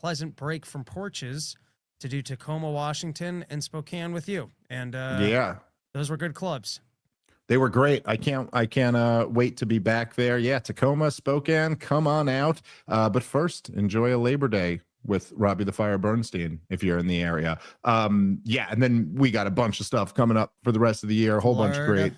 pleasant break from porches to do Tacoma, Washington, and Spokane with you. And yeah, those were good clubs. they were great. I can't wait to be back there. Yeah, Tacoma, Spokane, come on out. But first, enjoy a Labor Day with Robbie the Fire Bernstein if you're in the area. Yeah, and then we got a bunch of stuff coming up for the rest of the year. A whole bunch of great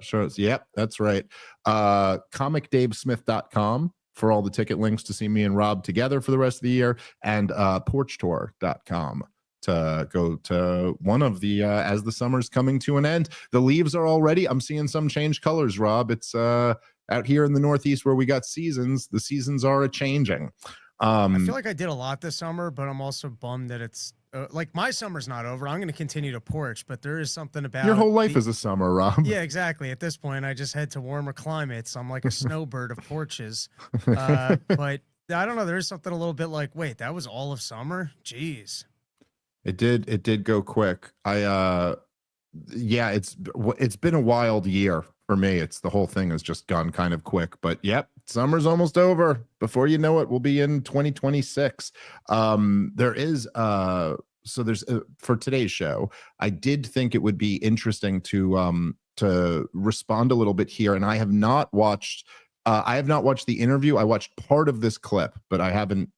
shows. Yep, that's right. ComicDaveSmith.com for all the ticket links to see me and Rob together for the rest of the year, and PorchTour.com to go to one of the as the summer's coming to an end. The leaves are already, I'm seeing some change colors, Rob. It's out here in the Northeast where we got seasons. The seasons are a-changing. I feel like I did a lot this summer, but I'm also bummed that it's like my summer's not over. I'm going to continue to porch, but there is something about your whole life is a summer, Rob. Yeah, exactly. At this point, I just head to warmer climates. I'm like a snowbird of porches. But I don't know. There's something a little bit like, wait, that was all of summer? Jeez. It did go quick. Yeah, it's been a wild year for me. It's the whole thing has just gone kind of quick, but yep, summer's almost over. Before you know it, we'll be in 2026. There is so there's for today's show, I did think it would be interesting to respond a little bit here, and I have not watched the interview. I watched part of this clip, but I haven't.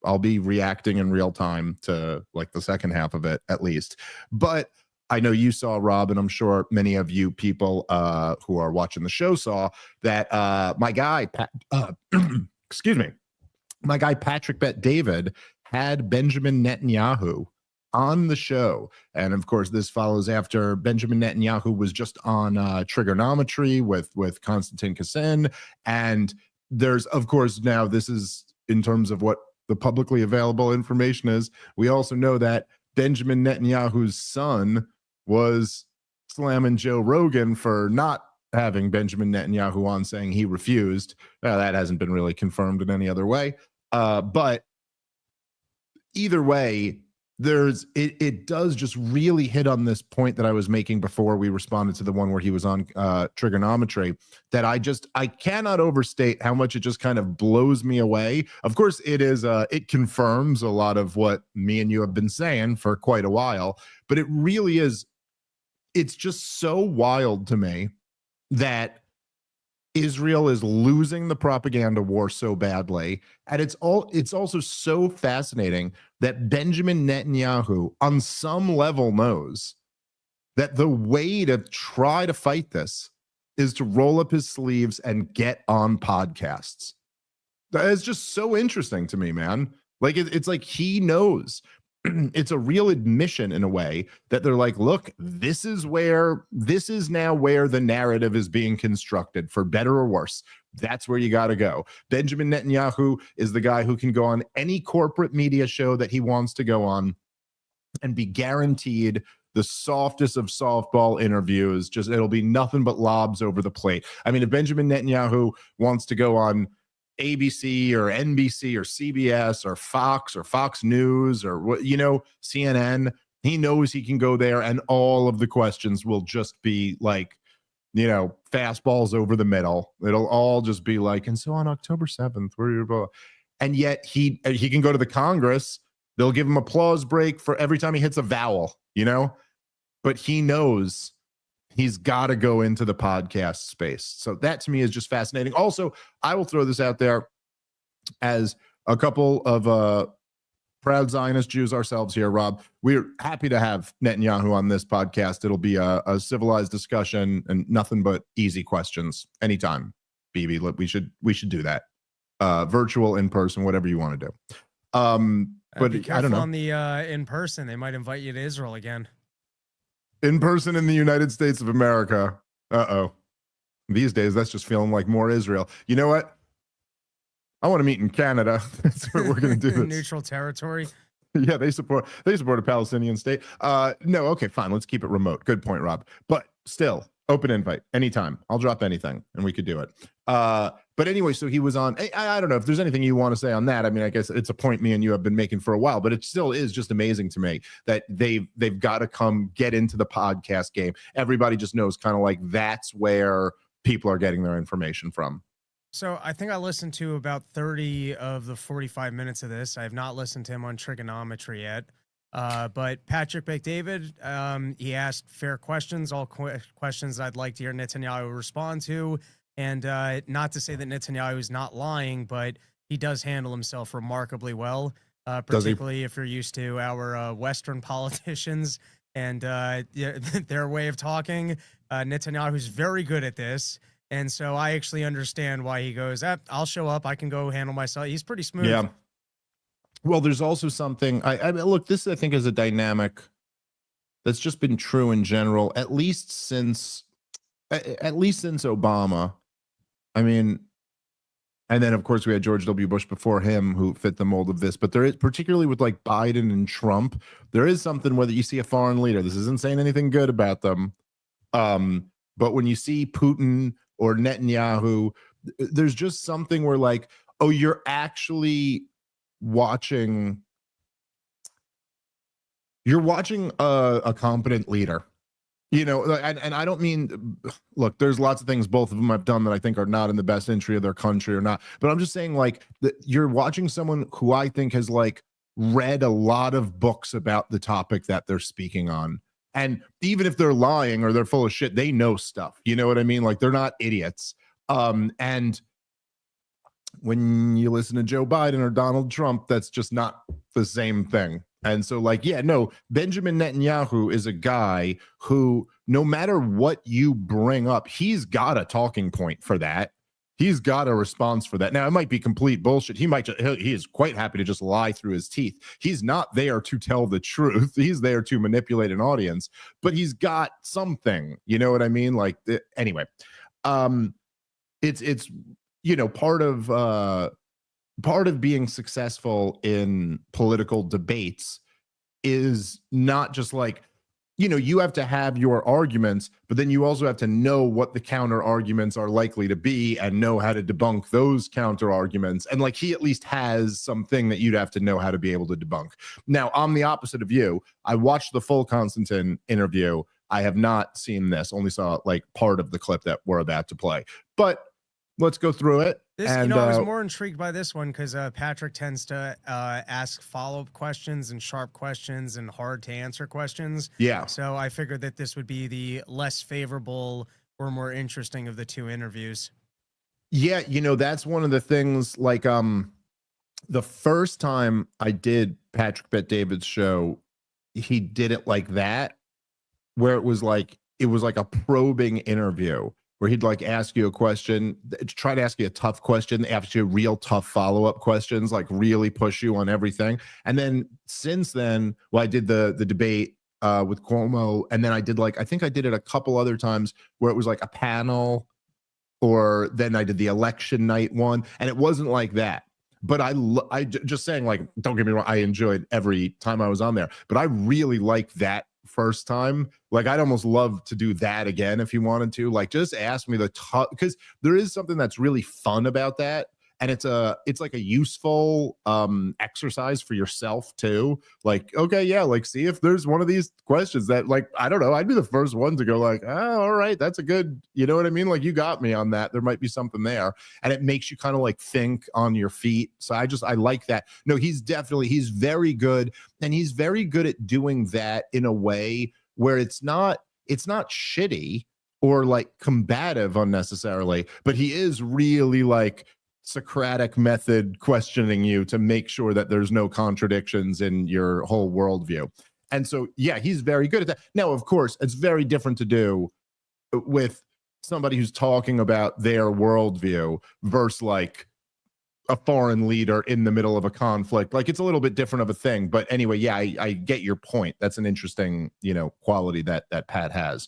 I'll be reacting in real time to like the second half of it at least. But I know you saw, Rob, and I'm sure many of you people who are watching the show saw that my guy, excuse me, my guy Patrick Bet David had Benjamin Netanyahu on the show. And of course, this follows after Benjamin Netanyahu was just on Trigonometry with Konstantin Kassin. And there's, of course, now this is in terms of what the publicly available information is. We also know that Benjamin Netanyahu's son was slamming Joe Rogan for not having Benjamin Netanyahu on, saying he refused. That hasn't been really confirmed in any other way. But either way, it does just really hit on this point that I was making before we responded to the one where he was on Trigonometry, that I cannot overstate how much it just kind of blows me away. Of course, it confirms a lot of what me and you have been saying for quite a while, but it really is, it's just so wild to me that Israel is losing the propaganda war so badly. And it's also so fascinating that Benjamin Netanyahu on some level knows that the way to try to fight this is to roll up his sleeves and get on podcasts. That is just so interesting to me, man. Like it's like he knows. It's a real admission in a way that they're like, look, this is now where the narrative is being constructed, for better or worse. That's where you got to go. Benjamin Netanyahu is the guy who can go on any corporate media show that he wants to go on and be guaranteed the softest of softball interviews. Just, it'll be nothing but lobs over the plate. I mean, if Benjamin Netanyahu wants to go on ABC or NBC or CBS or Fox News or what, CNN, he knows he can go there and all of the questions will just be like, fastballs over the middle. It'll all just be like, and so on October 7th, where you're, and yet he can go to the Congress. They'll give him applause break for every time he hits a vowel, but he knows he's got to go into the podcast space. So that to me is just fascinating. Also, I will throw this out there as a couple of proud Zionist Jews ourselves here, Rob. We're happy to have Netanyahu on this podcast. It'll be a civilized discussion and nothing but easy questions anytime. BB, look, we should do that. Virtual, in person, whatever you want to do. But be careful, I don't know. On the in person, they might invite you to Israel again. In person in the United States of America. Uh-oh. These days, that's just feeling like more Israel. You know what? I want to meet in Canada. That's where we're going to do this. Neutral territory. Yeah, they support a Palestinian state. No, okay, fine. Let's keep it remote. Good point, Rob. But still, open invite anytime. I'll drop anything and we could do it. But anyway, so he was on. I don't know if there's anything you want to say on that. I mean, I guess it's a point me and you have been making for a while, but it still is just amazing to me that they've got to come get into the podcast game. Everybody just knows kind of like that's where people are getting their information from. So I think I listened to about 30 of the 45 minutes of this. I have not listened to him on trigonometry yet. But Patrick McDavid, he asked fair questions, all questions I'd like to hear Netanyahu respond to. And not to say that Netanyahu is not lying, but he does handle himself remarkably well, Does he? particularly if you're used to our Western politicians and yeah, their way of talking. Netanyahu's very good at this. And so I actually understand why he goes, I'll show up. I can go handle myself. He's pretty smooth. Yeah. Well, there's also something I mean, look, this I think is a dynamic that's just been true in general, at least since Obama. I mean, and then of course we had George W. Bush before him who fit the mold of this. But there is, particularly with like Biden and Trump, there is something whether you see a foreign leader. This isn't saying anything good about them. But when you see Putin or Netanyahu, there's just something where like, oh, you're actually watching a competent leader, you know. And I don't mean, look, there's lots of things both of them have done that I think are not in the best interest of their country or not, but I'm just saying like that you're watching someone who I think has like read a lot of books about the topic that they're speaking on. And even if they're lying or they're full of shit, they know stuff, you know what I mean? Like they're not idiots. And when you listen to Joe Biden or Donald Trump, that's just not the same thing. And so, like, yeah, no, Benjamin Netanyahu is a guy who, no matter what you bring up, he's got a talking point for that. He's got a response for that. Now, it might be complete bullshit. He is quite happy to just lie through his teeth. He's not there to tell the truth. He's there to manipulate an audience, but he's got something, you know what I mean? Like, anyway, it's you know, part of being successful in political debates is not just like, you know, you have to have your arguments, but then you also have to know what the counter arguments are likely to be and know how to debunk those counter arguments. And like, he at least has something that you'd have to know how to be able to debunk. Now, I'm the opposite of you. I watched the full Konstantin interview. I have not seen this, only saw like part of the clip that we're about to play, but let's go through it. This, and, you know, I was more intrigued by this one because Patrick tends to ask follow-up questions and sharp questions and hard to answer questions. Yeah. So I figured that this would be the less favorable or more interesting of the two interviews. Yeah, you know, that's one of the things, like the first time I did Patrick Bet-David's show, he did it like that, where it was like a probing interview where he'd like ask you a question, try to ask you a tough question, ask you real tough follow-up questions, like really push you on everything. And then since then, well, I did the debate with Cuomo, and then I did like, I think I did it a couple other times where it was like a panel, or then I did the election night one, and it wasn't like that. But I just saying, like, don't get me wrong, I enjoyed every time I was on there, but I really liked that first time. Like, I'd almost love to do that again if you wanted to. Like, just ask me the tough, because there is something that's really fun about that. And it's like a useful exercise for yourself too. Like, okay, yeah, like, see if there's one of these questions that, like, I don't know, I'd be the first one to go like, oh, all right, that's a good, you know what I mean? Like, you got me on that. There might be something there. And it makes you kind of like think on your feet. So I like that. No, he's very good. And he's very good at doing that in a way where it's not shitty or like combative unnecessarily, but he is really like Socratic method questioning you to make sure that there's no contradictions in your whole worldview. And so, yeah, he's very good at that. Now, of course, it's very different to do with somebody who's talking about their worldview versus like a foreign leader in the middle of a conflict. Like, it's a little bit different of a thing. But anyway, yeah, I get your point. That's an interesting, you know, quality that Pat has.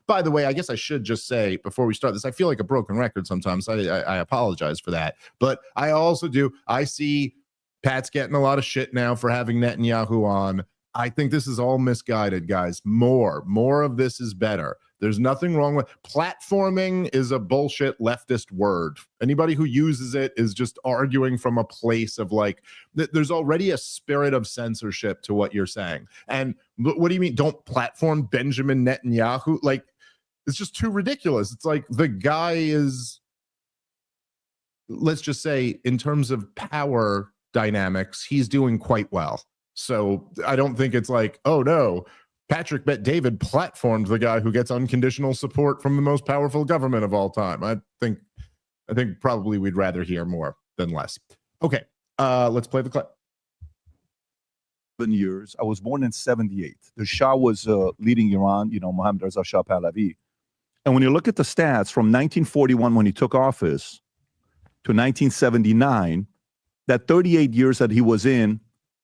By the way, I guess I should just say before we start this, I feel like a broken record sometimes. I apologize for that. But I also I see Pat's getting a lot of shit now for having Netanyahu on. I think this is all misguided, guys. More of this is better. There's nothing wrong with platforming. Is a bullshit leftist word. Anybody who uses it is just arguing from a place of like, there's already a spirit of censorship to what you're saying. And what do you mean? Don't platform Benjamin Netanyahu? Like, it's just too ridiculous. It's like the guy is let's just say in terms of power dynamics, he's doing quite well. So I don't think it's like, oh no, Patrick Bet-David platformed the guy who gets unconditional support from the most powerful government of all time. I think probably we'd rather hear more than less. Okay, let's play the clip. Years. I was born in 78. The Shah was leading Iran, Mohammad Reza Shah Pahlavi. And when you look at the stats from 1941 when he took office to 1979, that 38 years that he was in,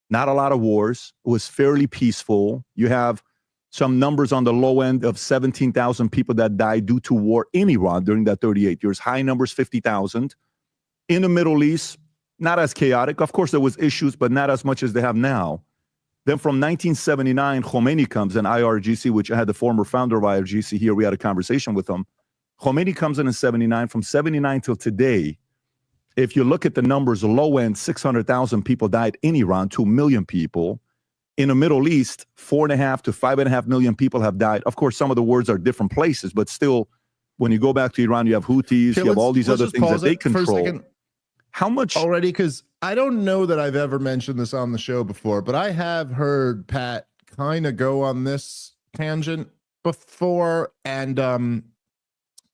not a lot of wars. It was fairly peaceful. You have some numbers on the low end of 17,000 people that died due to war in Iran during that 38 years. High numbers, 50,000. In the Middle East, not as chaotic. Of course, there was issues, but not as much as they have now. Then from 1979, Khomeini comes in IRGC, which I had the former founder of IRGC here. We had a conversation with him. Khomeini comes in 79. From 79 till today, if you look at the numbers, low end, 600,000 people died in Iran, 2 million people. In the Middle East, 4.5 to 5.5 million people have died. Of course, some of the words are different places, but still, when you go back to Iran, you have Houthis, you have all these other things that they control. How much already? Because I don't know that I've ever mentioned this on the show before, but I have heard Pat kind of go on this tangent before, and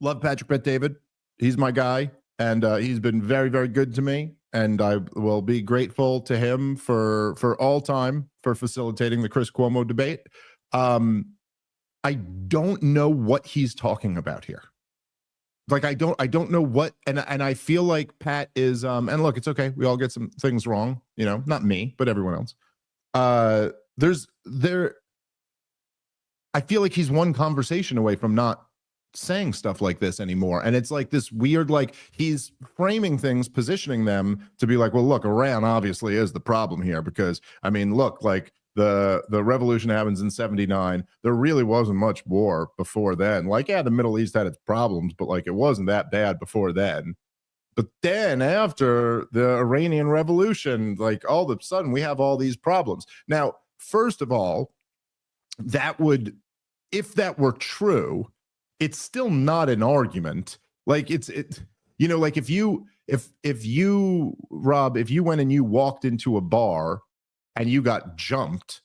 love Patrick Bet-David. He's my guy, and he's been very, very good to me, and I will be grateful to him for all time for facilitating the Chris Cuomo debate. I don't know what he's talking about here. Like, I don't know what, and I feel like Pat is, and look, it's okay. We all get some things wrong, not me, but everyone else. I feel like he's one conversation away from not saying stuff like this anymore. And it's like this weird, like he's framing things, positioning them to be like, well, look, Iran obviously is the problem here because, I mean, look, like, the revolution happens in 79. There really wasn't much war before then. Like, yeah, the Middle East had its problems, but like it wasn't that bad before then. But then after the Iranian Revolution, like all of a sudden we have all these problems. Now, first of all, if that were true, it's still not an argument. Like like if you, Rob, if you went and you walked into a bar and you got jumped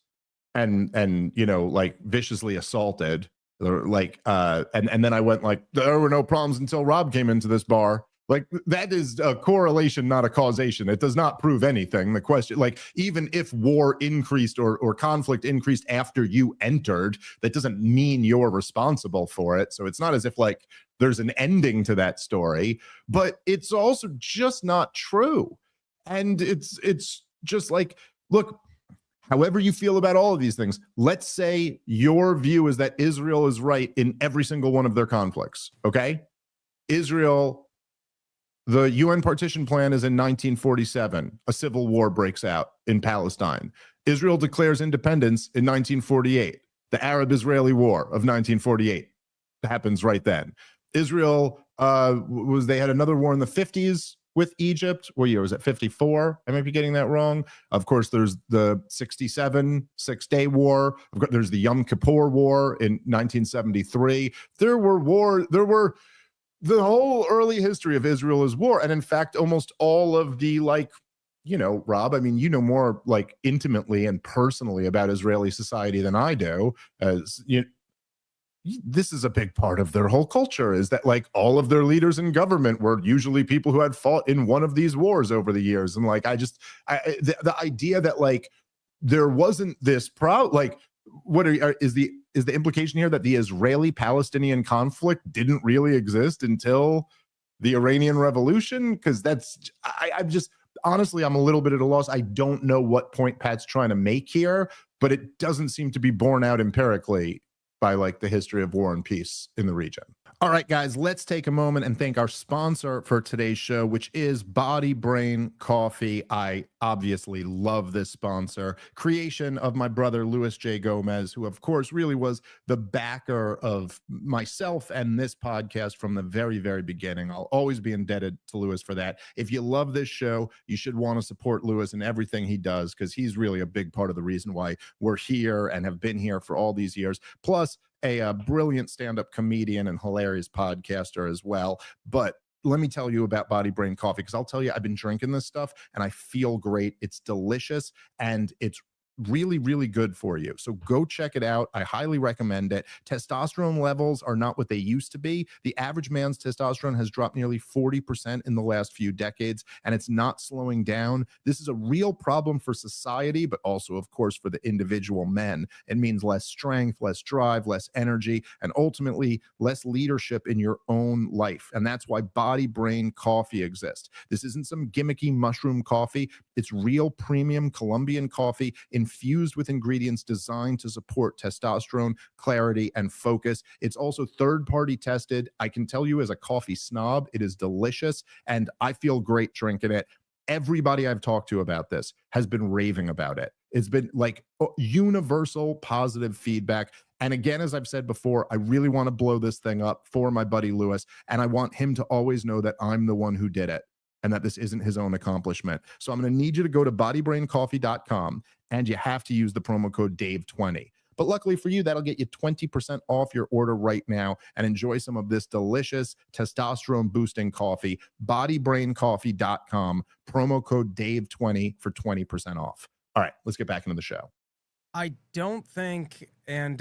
and like viciously assaulted, or like and then I went like, there were no problems until Rob came into this bar. Like, that is a correlation, not a causation. It does not prove anything. The question, like, even if war increased or conflict increased after you entered, that doesn't mean you're responsible for it. So it's not as if like there's an ending to that story, but it's also just not true. And it's just like, look, however you feel about all of these things, let's say your view is that Israel is right in every single one of their conflicts, okay? Israel, the UN partition plan is in 1947. A civil war breaks out in Palestine. Israel declares independence in 1948. The Arab-Israeli War of 1948 happens right then. Israel, they had another war in the 50s with Egypt. What year was it? 54? I might be getting that wrong. Of course, there's the 67 Six-Day War. There's the Yom Kippur War in 1973. There were the whole early history of Israel is war. And in fact, almost all of the, like, Rob, I mean, more like intimately and personally about Israeli society than I do. As this is a big part of their whole culture, is that like all of their leaders in government were usually people who had fought in one of these wars over the years. And like, the idea that like there wasn't this like, is the implication here that the Israeli-Palestinian conflict didn't really exist until the Iranian Revolution? Because I'm just, honestly, I'm a little bit at a loss. I don't know what point Pat's trying to make here, but it doesn't seem to be borne out empirically by like the history of war and peace in the region. All right, guys, let's take a moment and thank our sponsor for today's show, which is Body Brain Coffee. I obviously love this sponsor. Creation of my brother, Luis J. Gomez, who, of course, really was the backer of myself and this podcast from the very, very beginning. I'll always be indebted to Luis for that. If you love this show, you should want to support Luis in everything he does, because he's really a big part of the reason why we're here and have been here for all these years. Plus, a brilliant stand-up comedian and hilarious podcaster as well. But let me tell you about Body Brain Coffee, because I'll tell you, I've been drinking this stuff and I feel great. It's delicious and it's really, really good for you. So go check it out. I highly recommend it. Testosterone levels are not what they used to be. The average man's testosterone has dropped nearly 40% in the last few decades, and it's not slowing down. This is a real problem for society, but also, of course, for the individual men. It means less strength, less drive, less energy, and ultimately less leadership in your own life. And that's why Body Brain Coffee exists. This isn't some gimmicky mushroom coffee. It's real premium Colombian coffee infused with ingredients designed to support testosterone, clarity, and focus. It's also third-party tested. I can tell you as a coffee snob, it is delicious, and I feel great drinking it. Everybody I've talked to about this has been raving about it. It's been like universal positive feedback. And again, as I've said before, I really want to blow this thing up for my buddy Lewis, and I want him to always know that I'm the one who did it and that this isn't his own accomplishment. So I'm going to need you to go to bodybraincoffee.com, and you have to use the promo code DAVE20. But luckily for you, that'll get you 20% off your order right now and enjoy some of this delicious testosterone boosting coffee. Bodybraincoffee.com, promo code DAVE20 for 20% off. All right, let's get back into the show. I don't think, and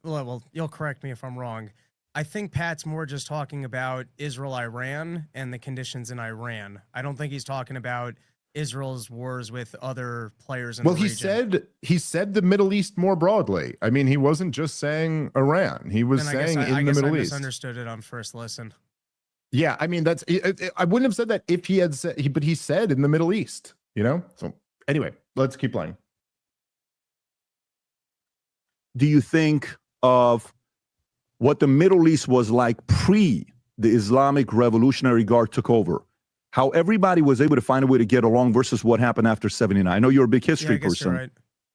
well, you'll correct me if I'm wrong. I think Pat's more just talking about Israel-Iran and the conditions in Iran. I don't think he's talking about Israel's wars with other players in the region. He said the Middle East more broadly. I mean, he wasn't just saying Iran. He was saying in the Middle East. I misunderstood it on first listen. Yeah, I mean, I wouldn't have said that if he had said, but he said in the Middle East, you know? So anyway, let's keep playing. Do you think of what the Middle East was like pre the Islamic Revolutionary Guard took over? How everybody was able to find a way to get along versus what happened after 79. I know you're a big history person. Right.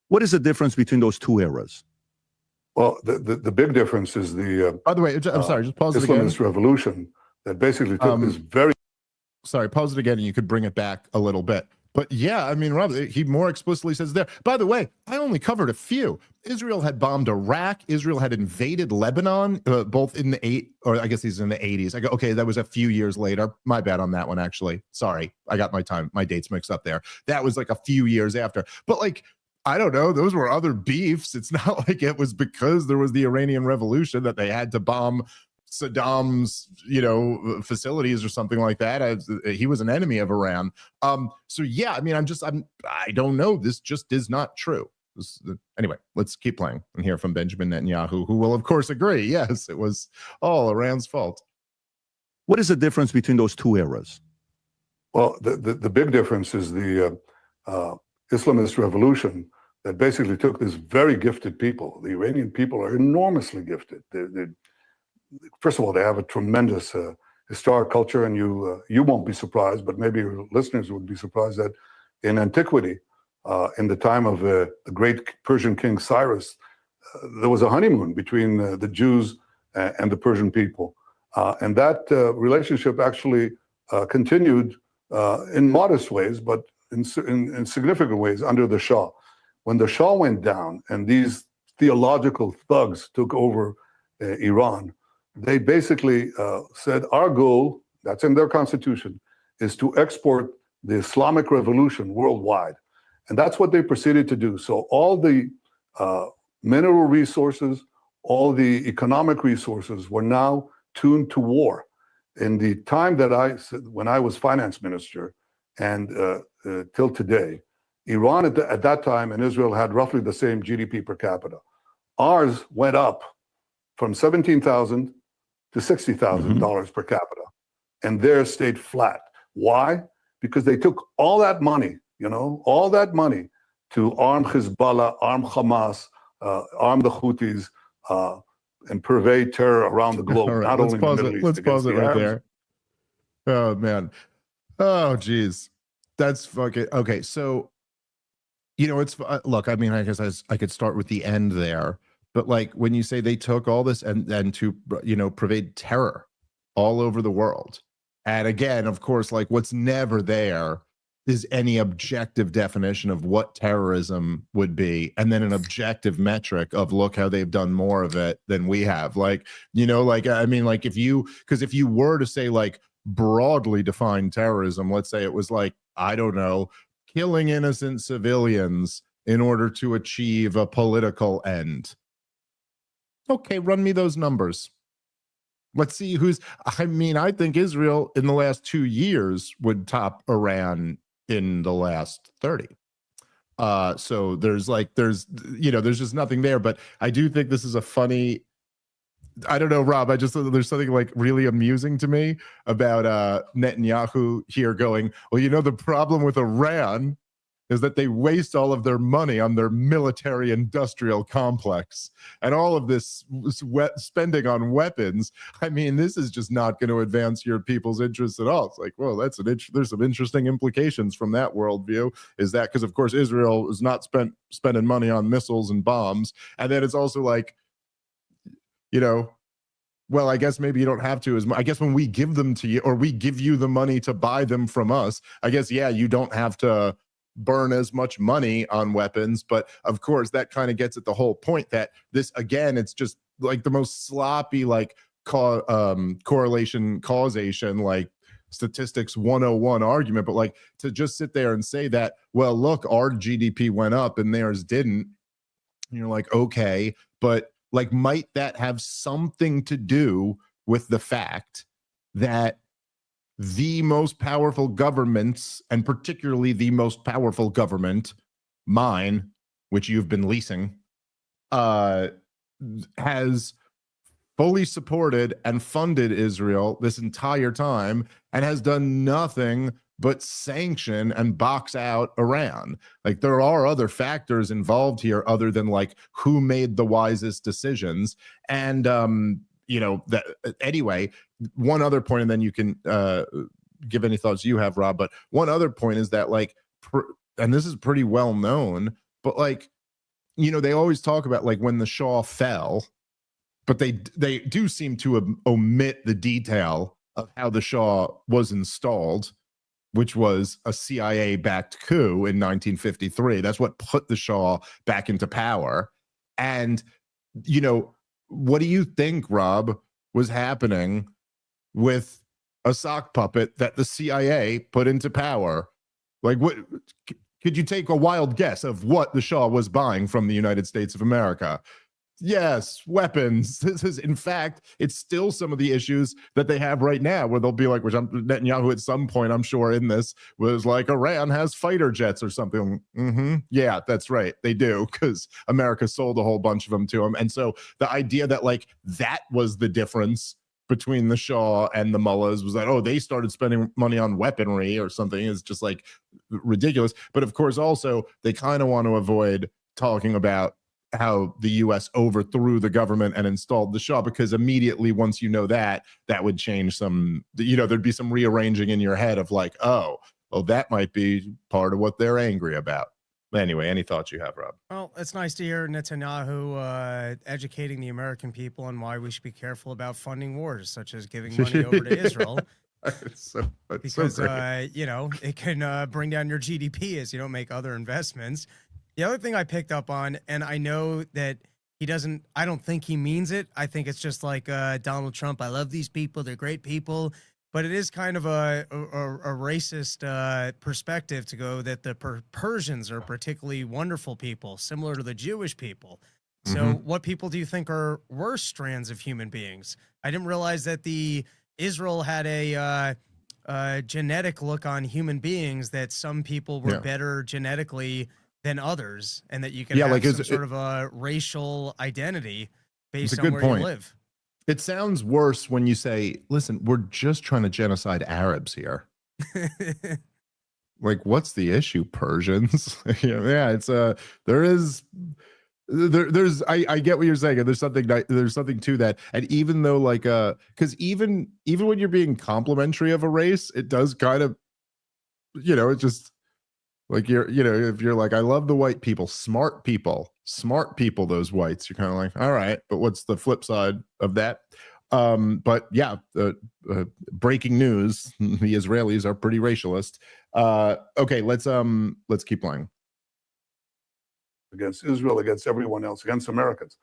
What is the difference between those two eras? Well, the big difference is the by the way, I'm sorry, just pause it again. Islamist revolution that basically took this very... Sorry, pause it again and you could bring it back a little bit. But yeah, I mean, Rob, he more explicitly says there. By the way, I only covered a few. Israel had bombed Iraq. Israel had invaded Lebanon, both in the I guess he's in the 80s. I go, okay, that was a few years later. My bad on that one, actually. Sorry, I got my dates mixed up there. That was like a few years after. But like, I don't know, those were other beefs. It's not like it was because there was the Iranian Revolution that they had to bomb Saddam's, facilities or something like that. He was an enemy of Iran. So yeah, I mean, I don't know. This just is not true. Anyway, let's keep playing and hear from Benjamin Netanyahu, who will of course agree. Yes, it was all Iran's fault. What is the difference between those two eras? Well, the big difference is the Islamist revolution that basically took this very gifted people. The Iranian people are enormously gifted. First of all, they have a tremendous historic culture, and you won't be surprised, but maybe your listeners would be surprised that in antiquity, in the time of the great Persian king Cyrus, there was a honeymoon between the Jews and the Persian people. And that relationship actually continued in modest ways, but in significant ways under the Shah. When the Shah went down and these theological thugs took over Iran, they basically said, our goal, that's in their constitution, is to export the Islamic revolution worldwide. And that's what they proceeded to do. So all the mineral resources, all the economic resources were now tuned to war. In the time when I was finance minister and till today, Iran at that time and Israel had roughly the same GDP per capita. Ours went up from 17,000 to $60,000 per capita, and theirs stayed flat. Why? Because they took all that money, to arm Hezbollah, arm Hamas, arm the Houthis, and purvey terror around the globe. Right, not only in the Middle East. Let's pause it right there. Oh man. Oh geez. That's fucking okay. So, it's look. I mean, I guess I could start with the end there. But like when you say they took all this and to pervade terror all over the world, and again, of course, like what's never there is any objective definition of what terrorism would be, and then an objective metric of look how they've done more of it than we have. Like I mean, like if you were to say like broadly defined terrorism, let's say it was like, I don't know, killing innocent civilians in order to achieve a political end. Okay, run me those numbers. Let's see who's, I mean, I think Israel in the last 2 years would top Iran in the last 30. So there's just nothing there. But I do think this is a funny, I don't know, Rob, there's something like really amusing to me about Netanyahu here going, well, the problem with Iran is that they waste all of their money on their military industrial complex and all of this spending on weapons. I mean, this is just not going to advance your people's interests at all. It's like, well, there's some interesting implications from that worldview. Is that because, of course, Israel is not spending money on missiles and bombs. And then it's also like, well, I guess maybe you don't have to. I guess when we give them to you, or we give you the money to buy them from us, I guess, yeah, you don't have to burn as much money on weapons. But of course, that kind of gets at the whole point that this, again, it's just like the most sloppy, like correlation causation, like statistics 101 argument. But like to just sit there and say that, well, look, our GDP went up and theirs didn't. And you're like, okay, but like, might that have something to do with the fact that the most powerful governments, and particularly the most powerful government, mine, which you've been leasing, has fully supported and funded Israel this entire time and has done nothing but sanction and box out Iran? Like, there are other factors involved here other than like who made the wisest decisions. And anyway, one other point, and then you can give any thoughts you have, Rob, but one other point is that like, and this is pretty well known, but like, they always talk about like when the Shah fell, but they do seem to omit the detail of how the Shah was installed, which was a CIA-backed coup in 1953. That's what put the Shah back into power. And, what do you think, Rob, was happening with a sock puppet that the CIA put into power? Like, what could you take a wild guess of what the Shah was buying from the United States of America? Yes, weapons. This is, in fact, it's still some of the issues that they have right now, where they'll be like, Netanyahu at some point, I'm sure in this, was like, Iran has fighter jets or something. Yeah, that's right. They do, because America sold a whole bunch of them to them. And so the idea that like that was the difference between the Shah and the mullahs was that, they started spending money on weaponry or something, is just like ridiculous. But of course, also, they kind of want to avoid talking about how the U.S. overthrew the government and installed the Shah, because immediately once that would change some, there'd be some rearranging in your head of like, that might be part of what they're angry about. Anyway, any thoughts you have, Rob? Well, it's nice to hear Netanyahu educating the American people on why we should be careful about funding wars, such as giving money over to Israel. Because it can bring down your GDP as you don't make other investments. The other thing I picked up on, and I know that I don't think he means it. I think it's just like Donald Trump. I love these people. They're great people. But it is kind of a racist perspective to go that the Persians are particularly wonderful people, similar to the Jewish people. So what people do you think are worse strands of human beings? I didn't realize that Israel had a genetic look on human beings, that some people were better genetically than others, and that you can have some sort of a racial identity based on where you live. It sounds worse when you say, listen, we're just trying to genocide Arabs here. Like, what's the issue, Persians? It's there's I get what you're saying, and there's something to that. And even though like because even when you're being complimentary of a race, it does kind of, it just like if you're like, I love the white people, smart people, those whites, you're kind of like, all right, but what's the flip side of that? But yeah, breaking news, the Israelis are pretty racialist. Okay, let's keep playing. Against Israel, against everyone else, against Americans.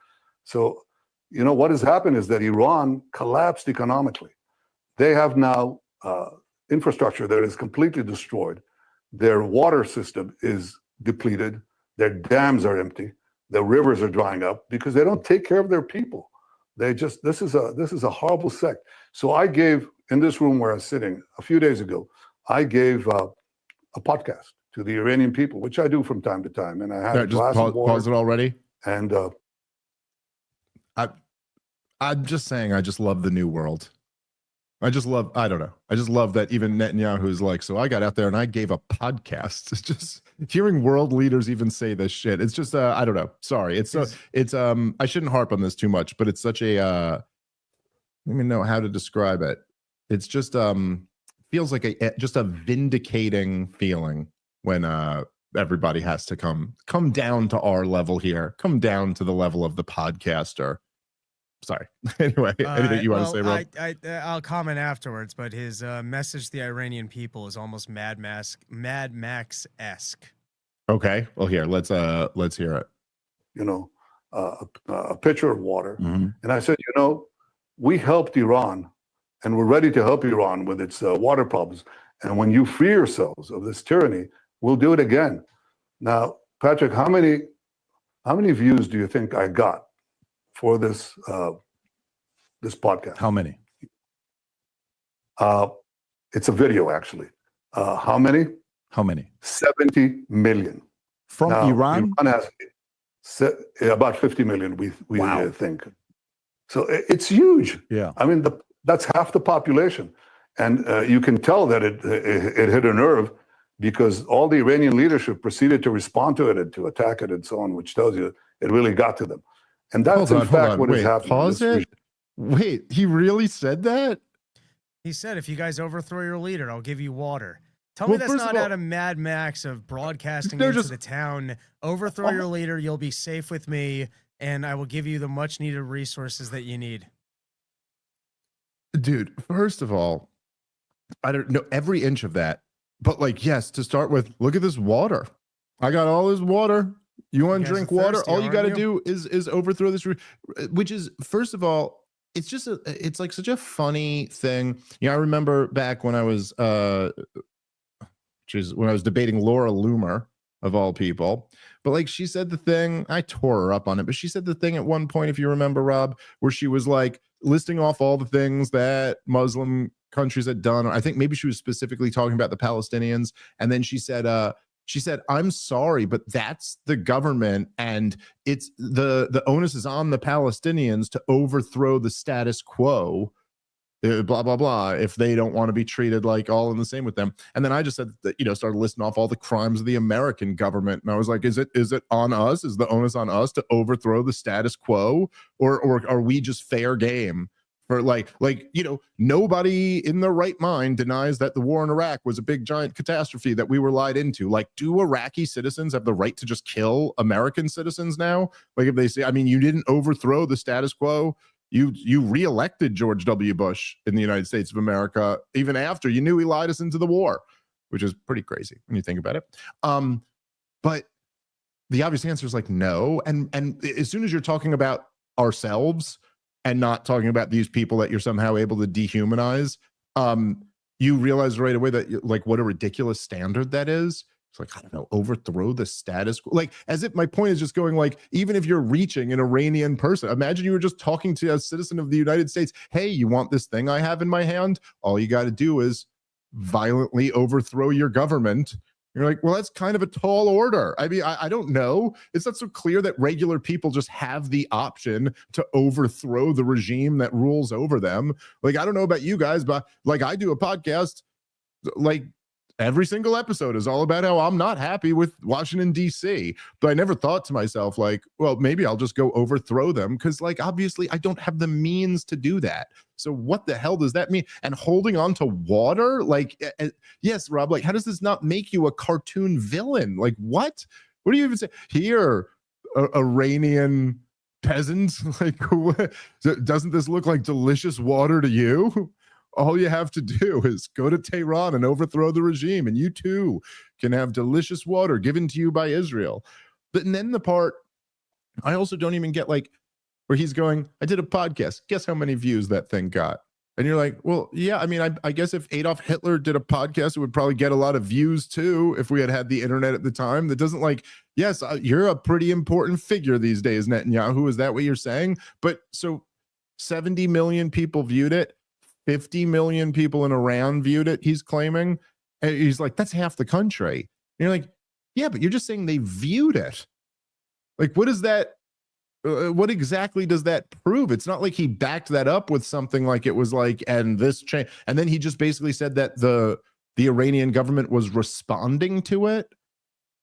So, what has happened is that Iran collapsed economically. They have now infrastructure that is completely destroyed. Their water system is depleted. Their dams are empty. Their rivers are drying up because they don't take care of their people. This is a horrible sect. So I gave, in this room where I was sitting a few days ago, I gave a podcast to the Iranian people, which I do from time to time. And I had a glass of water. Pause it already. And I'm just saying, I just love the new world. I just love that even Netanyahu's like, so I got out there and I gave a podcast. It's just hearing world leaders even say this shit. It's just, I don't know. Sorry. It's I shouldn't harp on this too much, but it's such a, I don't even know how to describe it. It's just, feels like just a vindicating feeling when, everybody has to come down to our level here, come down to the level of the podcaster. Sorry. Anyway, anything you want to say, Rob? I'll comment afterwards, but his message to the Iranian people is almost Mad Max-esque. Okay. Well, here, let's hear it. You know, a pitcher of water. Mm-hmm. And I said, you know, we helped Iran and we're ready to help Iran with its water problems. And when you free yourselves of this tyranny, we'll do it again. Now, Patrick, how many views do you think I got for this this podcast? How many? It's a video, actually. How many? How many? 70 million. From Now, Iran? Iran has about 50 million, we Wow. think. So it's huge. Yeah. I mean, that's half the population. And you can tell that it hit a nerve because all the Iranian leadership proceeded to respond to it and to attack it and so on, which tells you it really got to them. And that's in fact what is happening. Pause it. Wait, he really said that? He said, if you guys overthrow your leader, I'll give you water. Tell me that's not out of Mad Max of broadcasting into the town. Overthrow your leader, you'll be safe with me, and I will give you the much needed resources that you need. Dude, first of all, I don't know every inch of that. But like, yes, to start with, look at this water. I got all this water. You want to drink water? All you got to do is overthrow this, which is, first of all, it's just it's like such a funny thing. Yeah, I remember back when I was debating Laura Loomer of all people. But like she said the thing, I tore her up on it, but she said the thing at one point, if you remember, Rob, where she was like listing off all the things that Muslim countries had done. I think maybe she was specifically talking about the Palestinians. And then she said, I'm sorry, but that's the government, and it's the onus is on the Palestinians to overthrow the status quo, blah, blah, blah, if they don't want to be treated like all in the same with them. And then I just said that, started listing off all the crimes of the American government. And I was like, is it on us? Is the onus on us to overthrow the status quo? Or are we just fair game? For nobody in their right mind denies that the war in Iraq was a big giant catastrophe that we were lied into. Like, do Iraqi citizens have the right to just kill American citizens now? Like, if they say, I mean, you didn't overthrow the status quo. You reelected George W. Bush in the United States of America even after you knew he lied us into the war, which is pretty crazy when you think about it. But the obvious answer is like no. And as soon as you're talking about ourselves and not talking about these people that you're somehow able to dehumanize, you realize right away that like what a ridiculous standard that is. It's like, I don't know, overthrow the status quo. Like, as if my point is just going like, even if you're reaching an Iranian person, imagine you were just talking to a citizen of the United States. Hey, you want this thing I have in my hand? All you got to do is violently overthrow your government. You're like, well, that's kind of a tall order. I mean, I don't know. It's not so clear that regular people just have the option to overthrow the regime that rules over them. Like, I don't know about you guys, but like I do a podcast, like every single episode is all about how I'm not happy with Washington, D.C. But I never thought to myself, like, well, maybe I'll just go overthrow them because, like, obviously I don't have the means to do that. So what the hell does that mean? And holding on to water? Like, yes, Rob, like, how does this not make you a cartoon villain? Like, what? What do you even say? Here, Iranian peasants? Like, what? Doesn't this look like delicious water to you? All you have to do is go to Tehran and overthrow the regime, and you too can have delicious water given to you by Israel. But and then the part I also don't even get, like, where he's going, I did a podcast. Guess how many views that thing got? And you're like, well, yeah, I mean, I guess if Adolf Hitler did a podcast, it would probably get a lot of views too if we had had the internet at the time. That doesn't like, yes, you're a pretty important figure these days, Netanyahu. Is that what you're saying? But so 70 million people viewed it. 50 million people in Iran viewed it, he's claiming. And he's like, that's half the country. And you're like, yeah, but you're just saying they viewed it. Like, what is that? What exactly does that prove? It's not like he backed that up with something like it was like, and this change. And then he just basically said that the Iranian government was responding to it.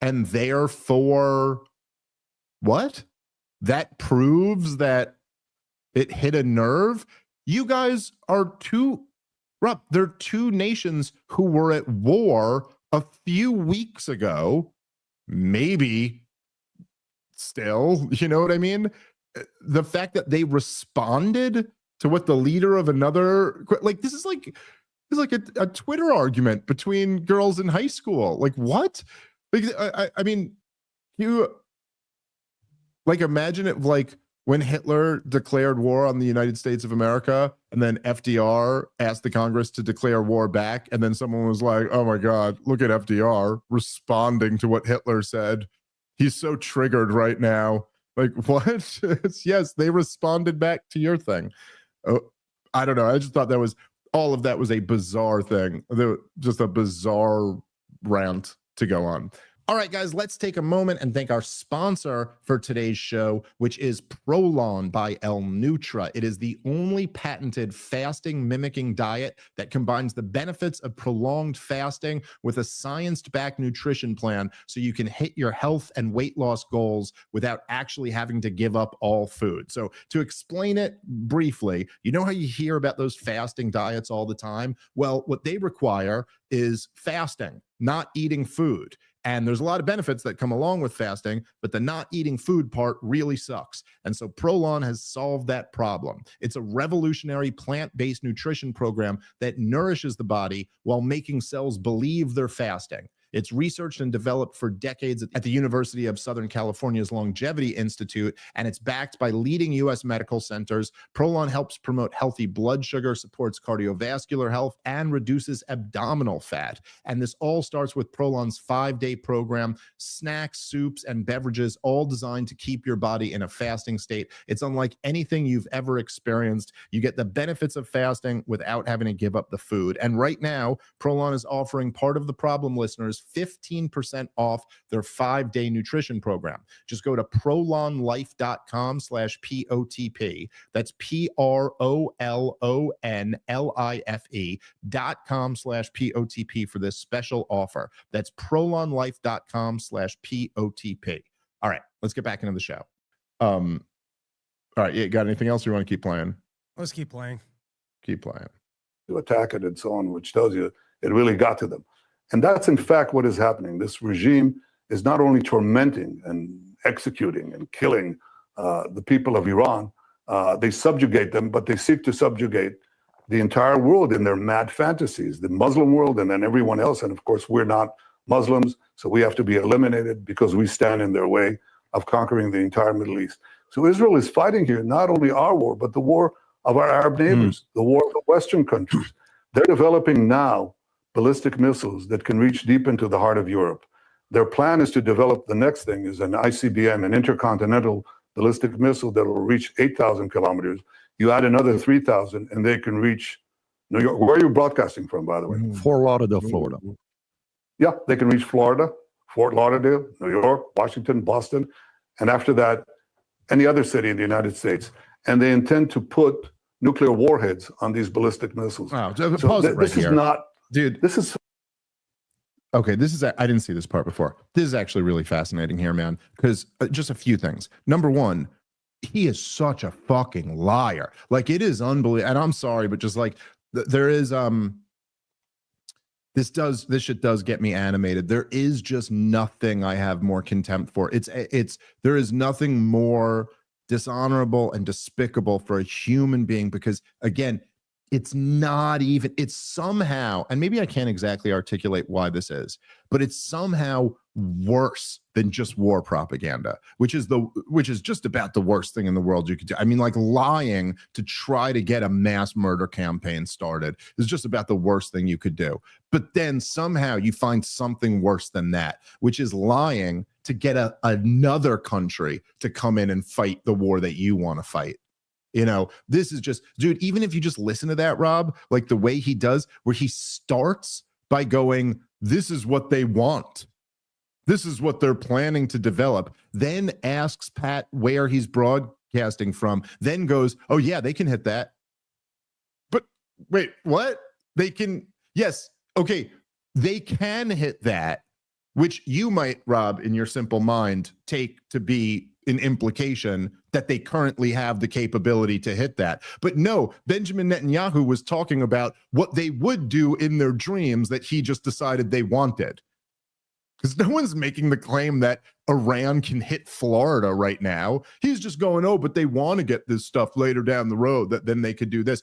And therefore, what? That proves that it hit a nerve. You guys are Rob, they're two nations who were at war a few weeks ago, maybe still, you know what I mean? The fact that they responded to what the leader of another, like, this is like a Twitter argument between girls in high school. Like, what? Like, I mean, you like imagine it like when Hitler declared war on the United States of America, and then FDR asked the Congress to declare war back, and then someone was like, oh my God, look at FDR responding to what Hitler said. He's so triggered right now. Like, what? Yes, they responded back to your thing. Oh, I don't know. I just thought that was, all of that was a bizarre thing. Just a bizarre rant to go on. All right, guys, let's take a moment and thank our sponsor for today's show, which is Prolon by El Nutra. It is the only patented fasting mimicking diet that combines the benefits of prolonged fasting with a science-backed nutrition plan so you can hit your health and weight loss goals without actually having to give up all food. So to explain it briefly, you know how you hear about those fasting diets all the time? Well, what they require is fasting, not eating food. And there's a lot of benefits that come along with fasting, but the not eating food part really sucks. And so Prolon has solved that problem. It's a revolutionary plant-based nutrition program that nourishes the body while making cells believe they're fasting. It's researched and developed for decades at the University of Southern California's Longevity Institute, and it's backed by leading U.S. medical centers. Prolon helps promote healthy blood sugar, supports cardiovascular health, and reduces abdominal fat. And this all starts with Prolon's 5-day program, snacks, soups, and beverages, all designed to keep your body in a fasting state. It's unlike anything you've ever experienced. You get the benefits of fasting without having to give up the food. And right now, Prolon is offering Part of the Problem listeners 15% off their 5-day nutrition program. Just go to prolonlife.com/POTP. That's prolonlife.com/POTP for this special offer. That's prolonlife.com/POTP. All right, let's get back into the show. All right, you got anything else you want to keep playing? Let's keep playing. Keep playing. To attack it and so on, which tells you it really got to them. And that's in fact what is happening. This regime is not only tormenting and executing and killing the people of Iran, they subjugate them, but they seek to subjugate the entire world in their mad fantasies, the Muslim world and then everyone else. And of course, we're not Muslims, so we have to be eliminated because we stand in their way of conquering the entire Middle East. So Israel is fighting here not only our war, but the war of our Arab neighbors, the war of the Western countries. They're developing now ballistic missiles that can reach deep into the heart of Europe. Their plan is to develop, the next thing is an ICBM, an intercontinental ballistic missile that will reach 8,000 kilometers. You add another 3,000 and they can reach New York. Where are you broadcasting from, by the way? Fort Lauderdale, Florida. Yeah, they can reach Florida, Fort Lauderdale, New York, Washington, Boston, and after that, any other city in the United States. And they intend to put nuclear warheads on these ballistic missiles. Wow, so pause it right this here. is not, dude. This is okay. This is, I didn't see this part before. This is actually really fascinating here, man, because just a few things. Number one, he is such a fucking liar. Like, it is unbelievable. And I'm sorry, but just like there is, this shit does get me animated. There is just nothing I have more contempt for. There is nothing more dishonorable and despicable for a human being, because again, it's somehow, and maybe I can't exactly articulate why this is, but it's somehow worse than just war propaganda, which is just about the worst thing in the world you could do. I mean, like, lying to try to get a mass murder campaign started is just about the worst thing you could do. But then somehow you find something worse than that, which is lying to get another country to come in and fight the war that you want to fight. You know, this is just, dude, even if you just listen to that, Rob, like the way he does, where he starts by going, this is what they want. This is what they're planning to develop. Then asks Pat where he's broadcasting from. Then goes, oh, yeah, they can hit that. But wait, what? They can, yes, okay, they can hit that, which you might, Rob, in your simple mind, take to be an implication that they currently have the capability to hit that. But no, Benjamin Netanyahu was talking about what they would do in their dreams that he just decided they wanted. Because no one's making the claim that Iran can hit Florida right now. He's just going, oh, but they want to get this stuff later down the road, that then they could do this.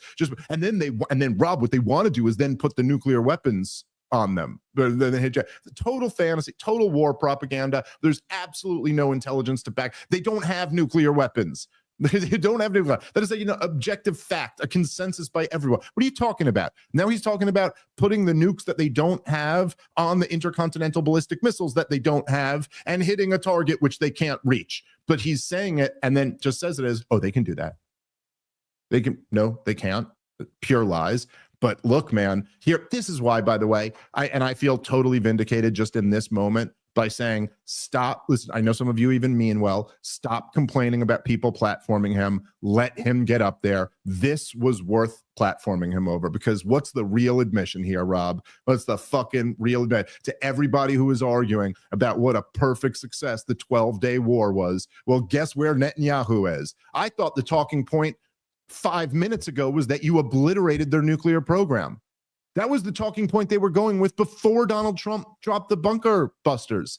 And then Rob, what they want to do is then put the nuclear weapons on them. The total fantasy, total war propaganda. There's absolutely no intelligence to back. They don't have nuclear weapons. They don't have nuclear. That is a objective fact, a consensus by everyone. What are you talking about? Now he's talking about putting the nukes that they don't have on the intercontinental ballistic missiles that they don't have and hitting a target which they can't reach. But he's saying it and then just says it as, oh, they can do that. They can. No, they can't. Pure lies. But look, man, here, this is why, by the way, I feel totally vindicated just in this moment by saying, stop. Listen, I know some of you even mean well. Stop complaining about people platforming him. Let him get up there. This was worth platforming him over, because what's the real admission here, Rob? What's the fucking real admission to everybody who is arguing about what a perfect success the 12-day war was? Well, guess where Netanyahu is? I thought the talking point 5 minutes ago was that you obliterated their nuclear program. That was the talking point they were going with before Donald Trump dropped the bunker busters.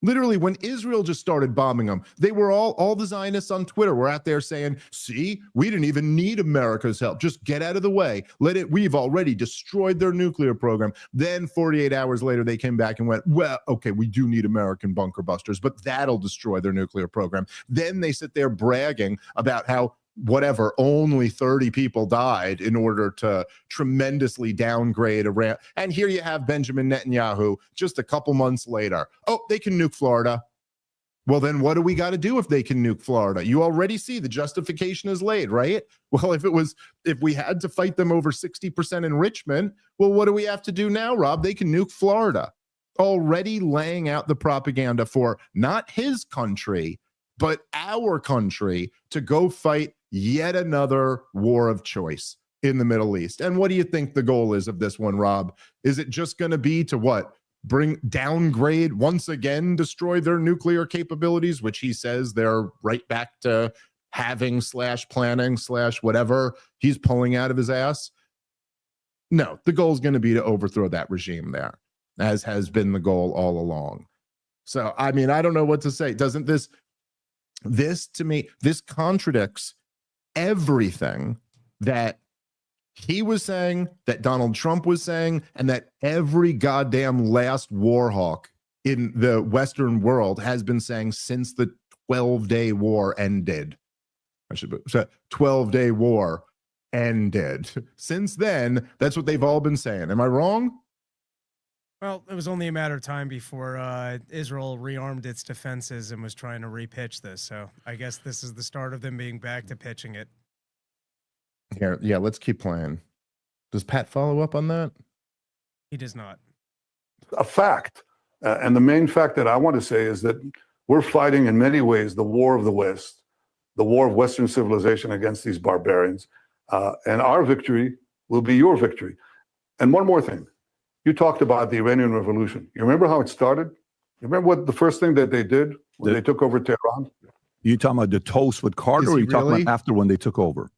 Literally, when Israel just started bombing them, they were all the Zionists on Twitter were out there saying, see, we didn't even need America's help. Just get out of the way. We've already destroyed their nuclear program. Then 48 hours later, they came back and went, well, okay, we do need American bunker busters, but that'll destroy their nuclear program. Then they sit there bragging about how whatever, only 30 people died in order to tremendously downgrade Iran. And here you have Benjamin Netanyahu just a couple months later. Oh, they can nuke Florida. Well, then what do we got to do if they can nuke Florida? You already see the justification is laid, right? Well, if we had to fight them over 60% enrichment, well, what do we have to do now, Rob? They can nuke Florida. Already laying out the propaganda for not his country, but our country to go fight yet another war of choice in the Middle East. And what do you think the goal is of this one, Rob? Is it just going to be to what? Downgrade, once again, destroy their nuclear capabilities, which he says they're right back to having / planning / whatever he's pulling out of his ass? No, the goal is going to be to overthrow that regime there, as has been the goal all along. So, I mean, I don't know what to say. Doesn't this to me, this contradicts everything that he was saying, that Donald Trump was saying, and that every goddamn last war hawk in the Western world has been saying since the 12-day war ended. 12-day war ended. Since then, that's what they've all been saying. Am I wrong? Well, it was only a matter of time before Israel rearmed its defenses and was trying to repitch this. So I guess this is the start of them being back to pitching it. Here, yeah, let's keep playing. Does Pat follow up on that? He does not. A fact. And the main fact that I want to say is that we're fighting in many ways the war of the West, the war of Western civilization against these barbarians. And our victory will be your victory. And one more thing. You talked about the Iranian Revolution. You remember how it started? You remember what the first thing that they did when they took over Tehran? You talking about the toast with Carter, or you talking about after when they took over?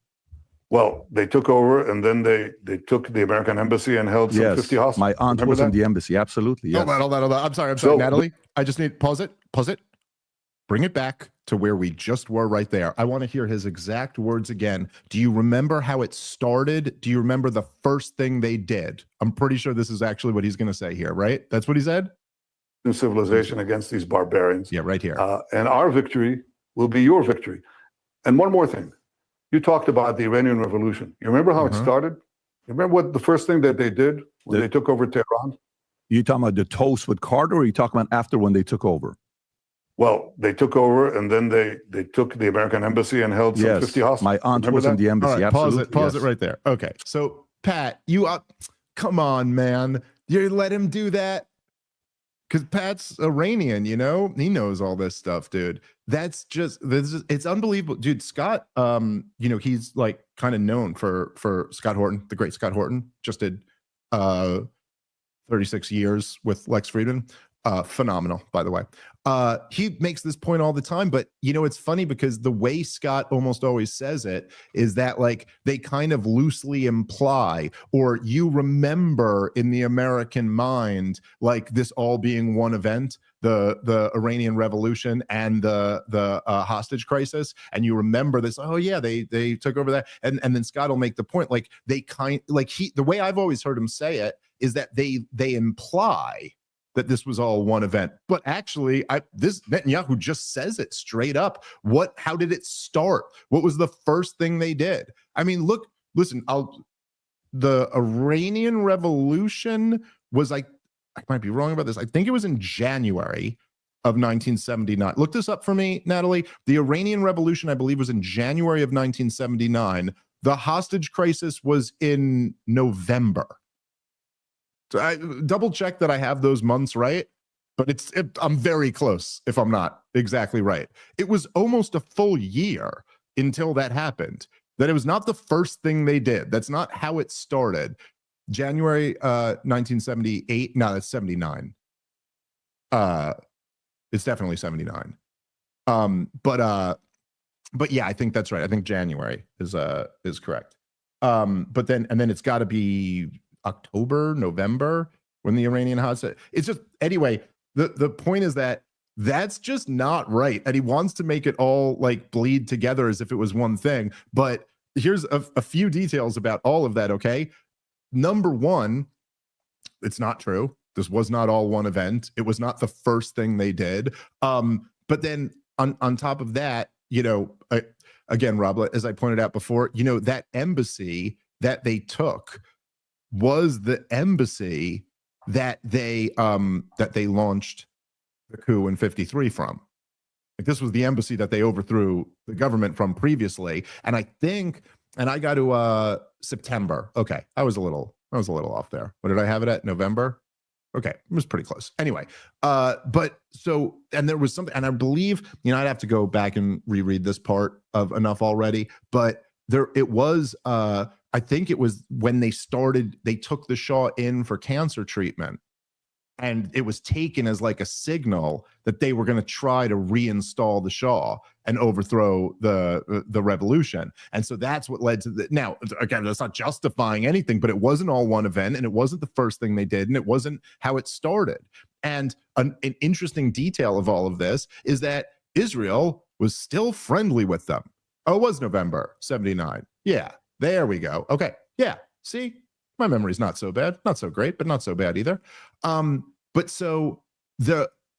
Well, they took over, and then they took the American embassy and held some 50 hostages. My aunt was in the embassy. Absolutely. Yes. Hold on. I'm sorry, Natalie. I just need pause it. Bring it back to where we just were right there. I want to hear his exact words again. Do you remember how it started? Do you remember the first thing they did? I'm pretty sure this is actually what he's going to say here, right? That's what he said? new civilization against these barbarians. Yeah, right here. And our victory will be your victory. And one more thing. You talked about the Iranian Revolution. You remember how it started? You remember what the first thing that they did when they took over Tehran? You talking about the toast with Carter, or are you talking about after when they took over? Well, they took over, and then they took the American embassy and held some 50 hostages. My aunt was in the embassy. All right, Absolutely. pause it right there. Okay, so Pat, come on, man. You let him do that? Because Pat's Iranian, you know? He knows all this stuff, dude. It's unbelievable. Dude, Scott, you know, he's like kind of known for Scott Horton, the great Scott Horton, just did 36 years with Lex Friedman. Phenomenal, by the way. He makes this point all the time, but you know, it's funny because the way Scott almost always says it is that like they kind of loosely imply, or you remember in the American mind, like this all being one event, the Iranian Revolution and the hostage crisis, and you remember this. Oh yeah, they took over that, and then Scott will make the point like the way I've always heard him say it is that they imply that this was all one event. But actually, this Netanyahu just says it straight up. How did it start? What was the first thing they did? I mean, listen, the Iranian Revolution was I might be wrong about this. I think it was in January of 1979. Look this up for me, Natalie. The Iranian Revolution, I believe, was in January of 1979. The hostage crisis was in November. So I double check that I have those months right, but I'm very close if I'm not exactly right. It was almost a full year until that happened. That it was not the first thing they did. That's not how it started. January 1978. No, that's 79. It's definitely 79. But yeah, I think that's right. I think January is correct. But then it's got to be October, November, when the Iranian hostage. It's just, anyway, the point is that that's just not right. And he wants to make it all like bleed together as if it was one thing. But here's a few details about all of that, okay? Number one, it's not true. This was not all one event. It was not the first thing they did. But then on top of that, you know, again, Rob, as I pointed out before, you know, that embassy that they took was the embassy that they launched the coup in 53 from. Like, this was the embassy that they overthrew the government from previously. And I think, and I got to September. Okay, I was a little off there. What did I have it at? November? Okay, it was pretty close. Anyway, but so, and there was something, and I believe, you know, I'd have to go back and reread this part of Enough Already, but it was I think it was when they took the Shah in for cancer treatment, and it was taken as like a signal that they were going to try to reinstall the Shah and overthrow the revolution. And so that's what led to now, again, that's not justifying anything, but it wasn't all one event, and it wasn't the first thing they did, and it wasn't how it started. And an interesting detail of all of this is that Israel was still friendly with them. Oh, it was November 79. Yeah. There we go. Okay. Yeah. See, my memory's not so bad. Not so great, but not so bad either. But so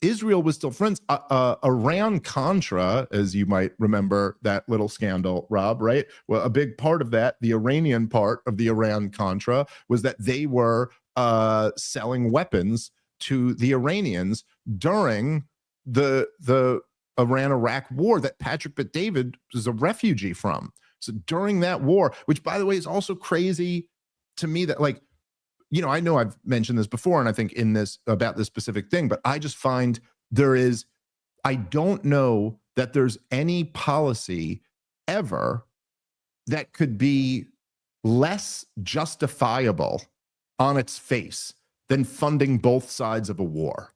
Israel was still friends. Iran-Contra, as you might remember that little scandal, Rob, right? Well, a big part of that, the Iranian part of the Iran-Contra, was that they were selling weapons to the Iranians during the Iran-Iraq war that Patrick Bet-David was a refugee from. So during that war, which, by the way, is also crazy to me that, like, you know I've mentioned this before, and I think about this specific thing, but I just find I don't know that there's any policy ever that could be less justifiable on its face than funding both sides of a war.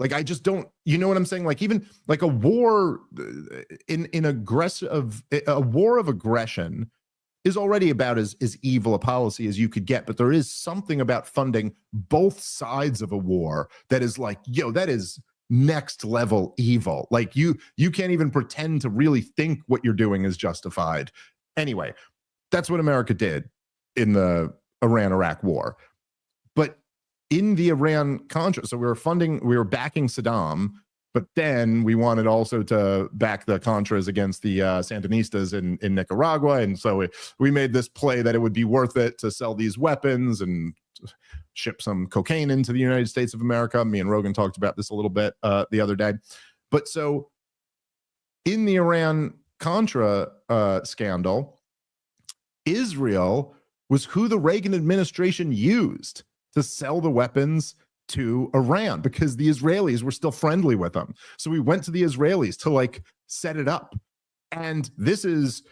Like, I just don't, you know what I'm saying? Like, even like a war a war of aggression is already about as evil a policy as you could get. But there is something about funding both sides of a war that is like, yo, that is next level evil. Like, you can't even pretend to really think what you're doing is justified. Anyway, that's what America did in the Iran-Iraq war. But in the Iran-Contra. So we were backing Saddam, but then we wanted also to back the Contras against the Sandinistas in Nicaragua. And so we made this play that it would be worth it to sell these weapons and ship some cocaine into the United States of America. Me and Rogan talked about this a little bit the other day. But so in the Iran-Contra scandal, Israel was who the Reagan administration used to sell the weapons to Iran, because the Israelis were still friendly with them. So we went to the Israelis to like set it up. And this is,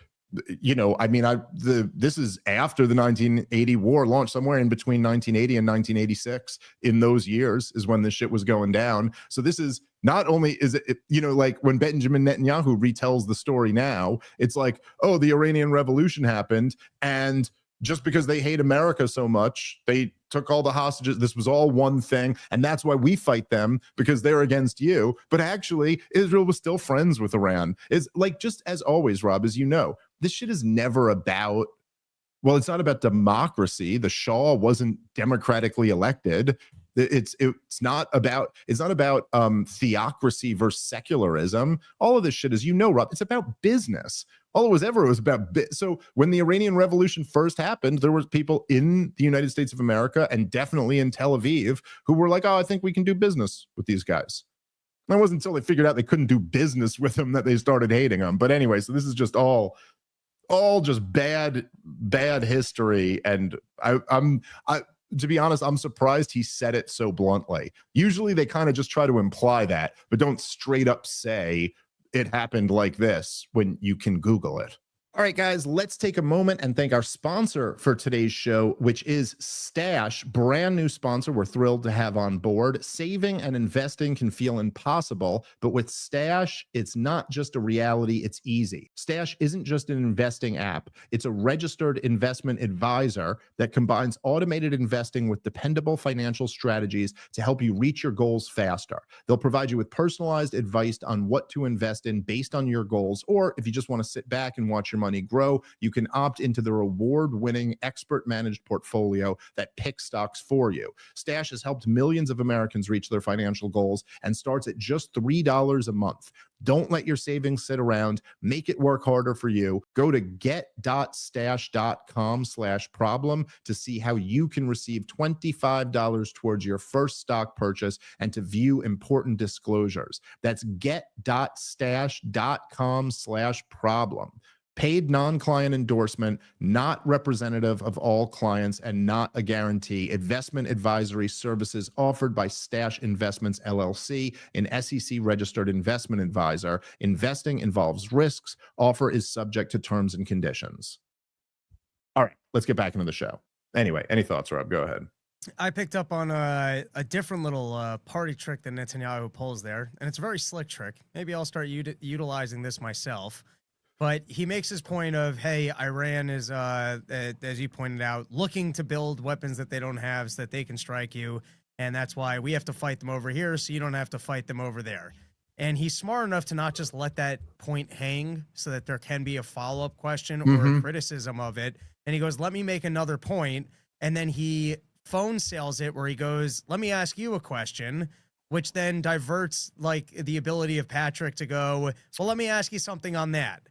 you know, I mean, this is after the 1980 war launched, somewhere in between 1980 and 1986. In those years is when this shit was going down. So this is not only is it, you know, like when Benjamin Netanyahu retells the story now, it's like, oh, the Iranian Revolution happened, and just because they hate America so much, they took all the hostages. This was all one thing. And that's why we fight them, because they're against you. But actually, Israel was still friends with Iran. It's like, just as always, Rob, as you know, this shit is never about, well, it's not about democracy. The Shah wasn't democratically elected. It's not about theocracy versus secularism. All of this shit, as you know, Rob, it's about business. All it was about. So when the Iranian Revolution first happened, there were people in the United States of America and definitely in Tel Aviv who were like, oh, I think we can do business with these guys. And it wasn't until they figured out they couldn't do business with them that they started hating them. But anyway, so this is just all just bad history. And I'm to be honest, I'm surprised he said it so bluntly. Usually they kind of just try to imply that, but don't straight up say it happened like this when you can Google it. All right, guys, let's take a moment and thank our sponsor for today's show, which is Stash, brand new sponsor we're thrilled to have on board. Saving and investing can feel impossible, but with Stash, it's not just a reality, it's easy. Stash isn't just an investing app. It's a registered investment advisor that combines automated investing with dependable financial strategies to help you reach your goals faster. They'll provide you with personalized advice on what to invest in based on your goals, or if you just want to sit back and watch your money grow, you can opt into the award-winning expert-managed portfolio that picks stocks for you. Stash has helped millions of Americans reach their financial goals and starts at just $3 a month. Don't let your savings sit around. Make it work harder for you. Go to get.stash.com/problem to see how you can receive $25 towards your first stock purchase and to view important disclosures. That's get.stash.com/problem. Paid non-client endorsement, not representative of all clients and not a guarantee. Investment advisory services offered by Stash Investments, LLC, an SEC-registered investment advisor. Investing involves risks. Offer is subject to terms and conditions. All right, let's get back into the show. Anyway, any thoughts, Rob? Go ahead. I picked up on a different little party trick that Netanyahu pulls there, and it's a very slick trick. Maybe I'll start utilizing this myself. But he makes his point of, hey, Iran is, as you pointed out, looking to build weapons that they don't have so that they can strike you. And that's why we have to fight them over here so you don't have to fight them over there. And he's smart enough to not just let that point hang so that there can be a follow-up question or a criticism of it. And he goes, let me make another point. And then he phone sales it where he goes, let me ask you a question, which then diverts like the ability of Patrick to go, well, let me ask you something on that.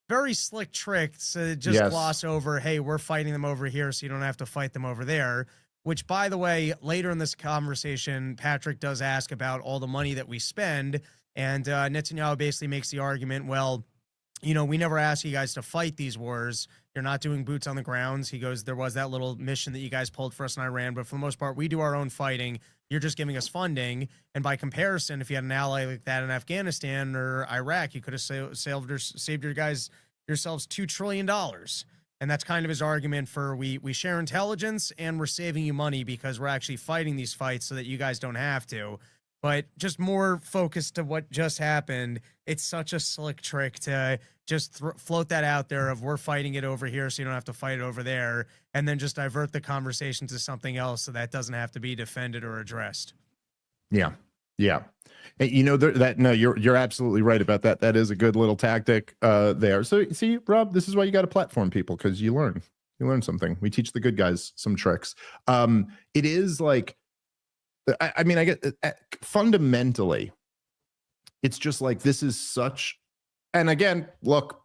Very slick trick to just gloss over, hey, we're fighting them over here so you don't have to fight them over there, which, by the way, later in this conversation, Patrick does ask about all the money that we spend, and Netanyahu basically makes the argument, well, you know, we never asked you guys to fight these wars. You're not doing boots on the grounds. He goes, there was that little mission that you guys pulled for us in Iran, but for the most part, we do our own fighting. You're just giving us funding. And by comparison, if you had an ally like that in Afghanistan or Iraq, you could have saved yourselves $2 trillion. And that's kind of his argument for we share intelligence and we're saving you money because we're actually fighting these fights so that you guys don't have to. But just more focused to what just happened. It's such a slick trick to just float that out there of we're fighting it over here so you don't have to fight it over there, and then just divert the conversation to something else so that doesn't have to be defended or addressed. Yeah. Yeah. And you know, you're absolutely right about that. That is a good little tactic there. So see, Rob, this is why you got to platform people, because you learn something. We teach the good guys some tricks. It is like, I mean, I get fundamentally, it's just like this is such, and again, look,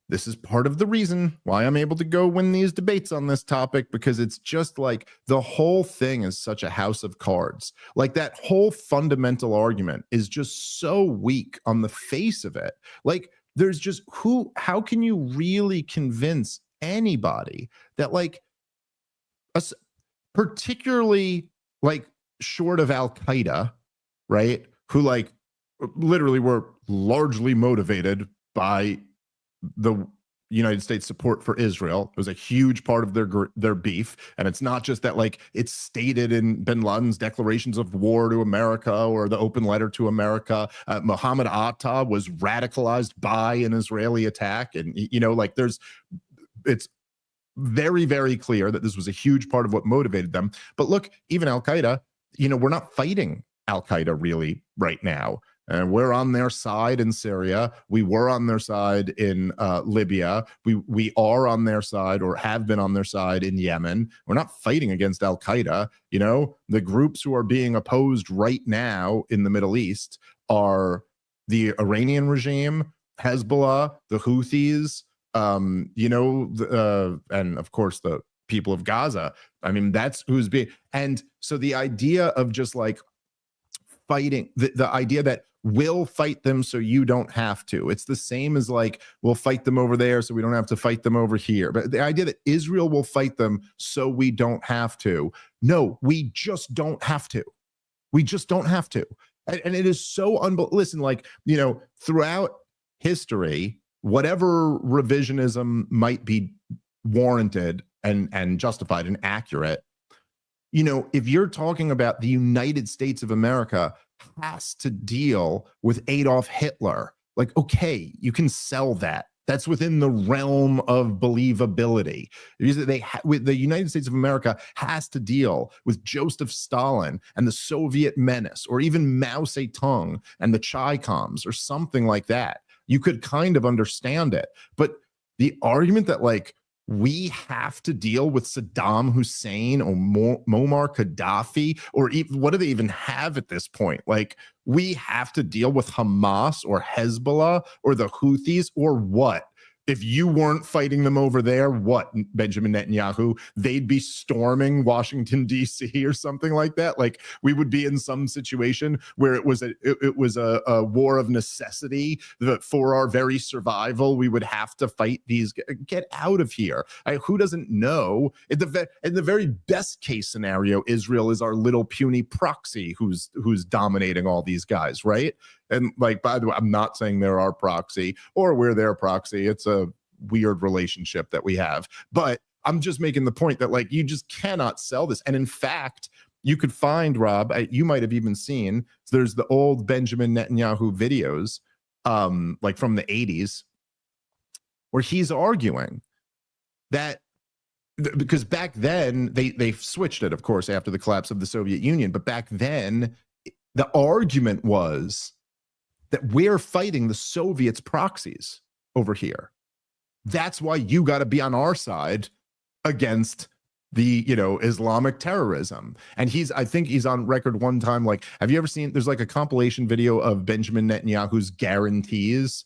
this is part of the reason why I'm able to go win these debates on this topic, because it's just like the whole thing is such a house of cards. Like that whole fundamental argument is just so weak on the face of it. Like there's just how can you really convince anybody that like, particularly like short of Al-Qaeda, right? Who like literally were largely motivated by the United States support for Israel. It was a huge part of their beef. And it's not just that like it's stated in bin Laden's declarations of war to America or the open letter to America. Mohammed Atta was radicalized by an Israeli attack. And, you know, like it's very, very clear that this was a huge part of what motivated them. But look, even Al-Qaeda, you know, we're not fighting Al-Qaeda really right now. And we're on their side in Syria. We were on their side in Libya. We are on their side, or have been on their side in Yemen. We're not fighting against Al-Qaeda. You know, the groups who are being opposed right now in the Middle East are the Iranian regime, Hezbollah, the Houthis, you know, and of course the people of Gaza. I mean, that's who's being, and so the idea of just like fighting, the idea that we'll fight them so you don't have to. It's the same as like, we'll fight them over there so we don't have to fight them over here. But the idea that Israel will fight them so we don't have to. No, we just don't have to. We just don't have to. And it is so listen, like, you know, throughout history, whatever revisionism might be warranted and justified and accurate, you know, if you're talking about the United States of America has to deal with Adolf Hitler, like, okay, you can sell that. That's within the realm of believability. The United States of America has to deal with Joseph Stalin and the Soviet menace, or even Mao Zedong and the Chi-Coms, or something like that. You could kind of understand it. But the argument that like, we have to deal with Saddam Hussein or Muammar Gaddafi, or even, what do they even have at this point? Like, we have to deal with Hamas or Hezbollah or the Houthis, or what? If you weren't fighting them over there, what, Benjamin Netanyahu? They'd be storming Washington, D.C. or something like that. Like, we would be in some situation where it was a war of necessity that for our very survival, we would have to fight these. Get out of here. Who doesn't know? In the very best case scenario, Israel is our little puny proxy who's dominating all these guys, right? And like, by the way, I'm not saying they're our proxy or we're their proxy. It's a weird relationship that we have. But I'm just making the point that like, you just cannot sell this. And in fact, you could find, Rob, you might have even seen, there's the old Benjamin Netanyahu videos, like from the 80s, where he's arguing that, because back then they switched it, of course, after the collapse of the Soviet Union. But back then, the argument was that we're fighting the Soviets' proxies over here. That's why you got to be on our side against the, you know, Islamic terrorism. And I think he's on record one time, like, have you ever seen, there's like a compilation video of Benjamin Netanyahu's guarantees?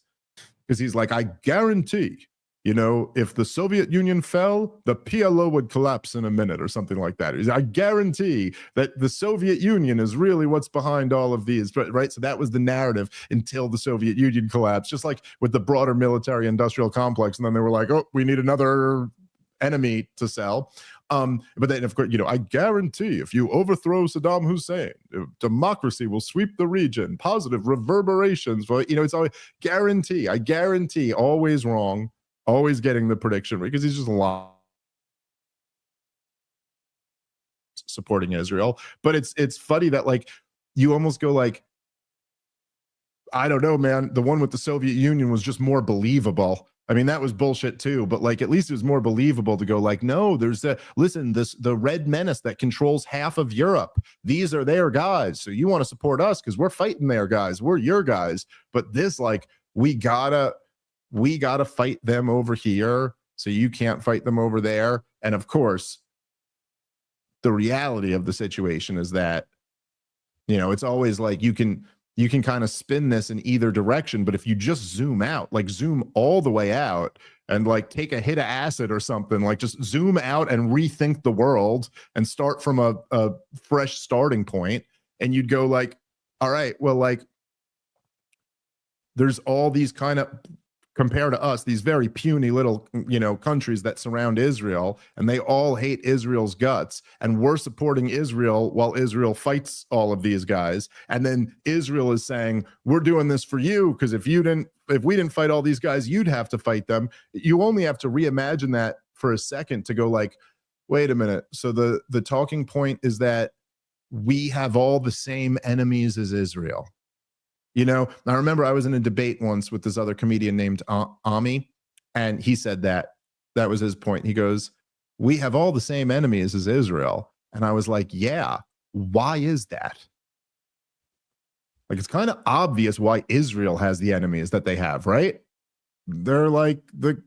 Because he's like, I guarantee, you know, if the Soviet Union fell, the PLO would collapse in a minute, or something like that. I guarantee that the Soviet Union is really what's behind all of these, right? So that was the narrative until the Soviet Union collapsed, just like with the broader military industrial complex. And then they were like, oh, we need another enemy to sell. But then, of course, you know, I guarantee if you overthrow Saddam Hussein, democracy will sweep the region, positive reverberations. For, you know, it's always guarantee. I guarantee, always wrong. Always getting the prediction right, because he's just lying, supporting Israel. But it's funny that like, you almost go like, I don't know, man, the one with the Soviet Union was just more believable. I mean, that was bullshit too, but like, at least it was more believable to go like, no, there's the Red Menace that controls half of Europe. These are their guys. So you want to support us because we're fighting their guys. We're your guys. But this, like, we gotta fight them over here, so you can't fight them over there. And of course, the reality of the situation is that You know, it's always like you can kind of spin this in either direction, but if you just zoom out, like zoom all the way out and like take a hit of acid or something, like just zoom out and rethink the world and start from a fresh starting point, and you'd go like, all right, well, like there's all these kind of, compared to us, these very puny little, you know, countries that surround Israel, and they all hate Israel's guts, and we're supporting Israel while Israel fights all of these guys. And then Israel is saying, we're doing this for you, because if we didn't fight all these guys, you'd have to fight them. You only have to reimagine that for a second to go like, wait a minute. So the talking point is that we have all the same enemies as Israel. You know, I remember I was in a debate once with this other comedian named Ami, and he said that was his point. He goes, we have all the same enemies as Israel. And I was like, yeah, why is that? Like, it's kind of obvious why Israel has the enemies that they have, right? They're like the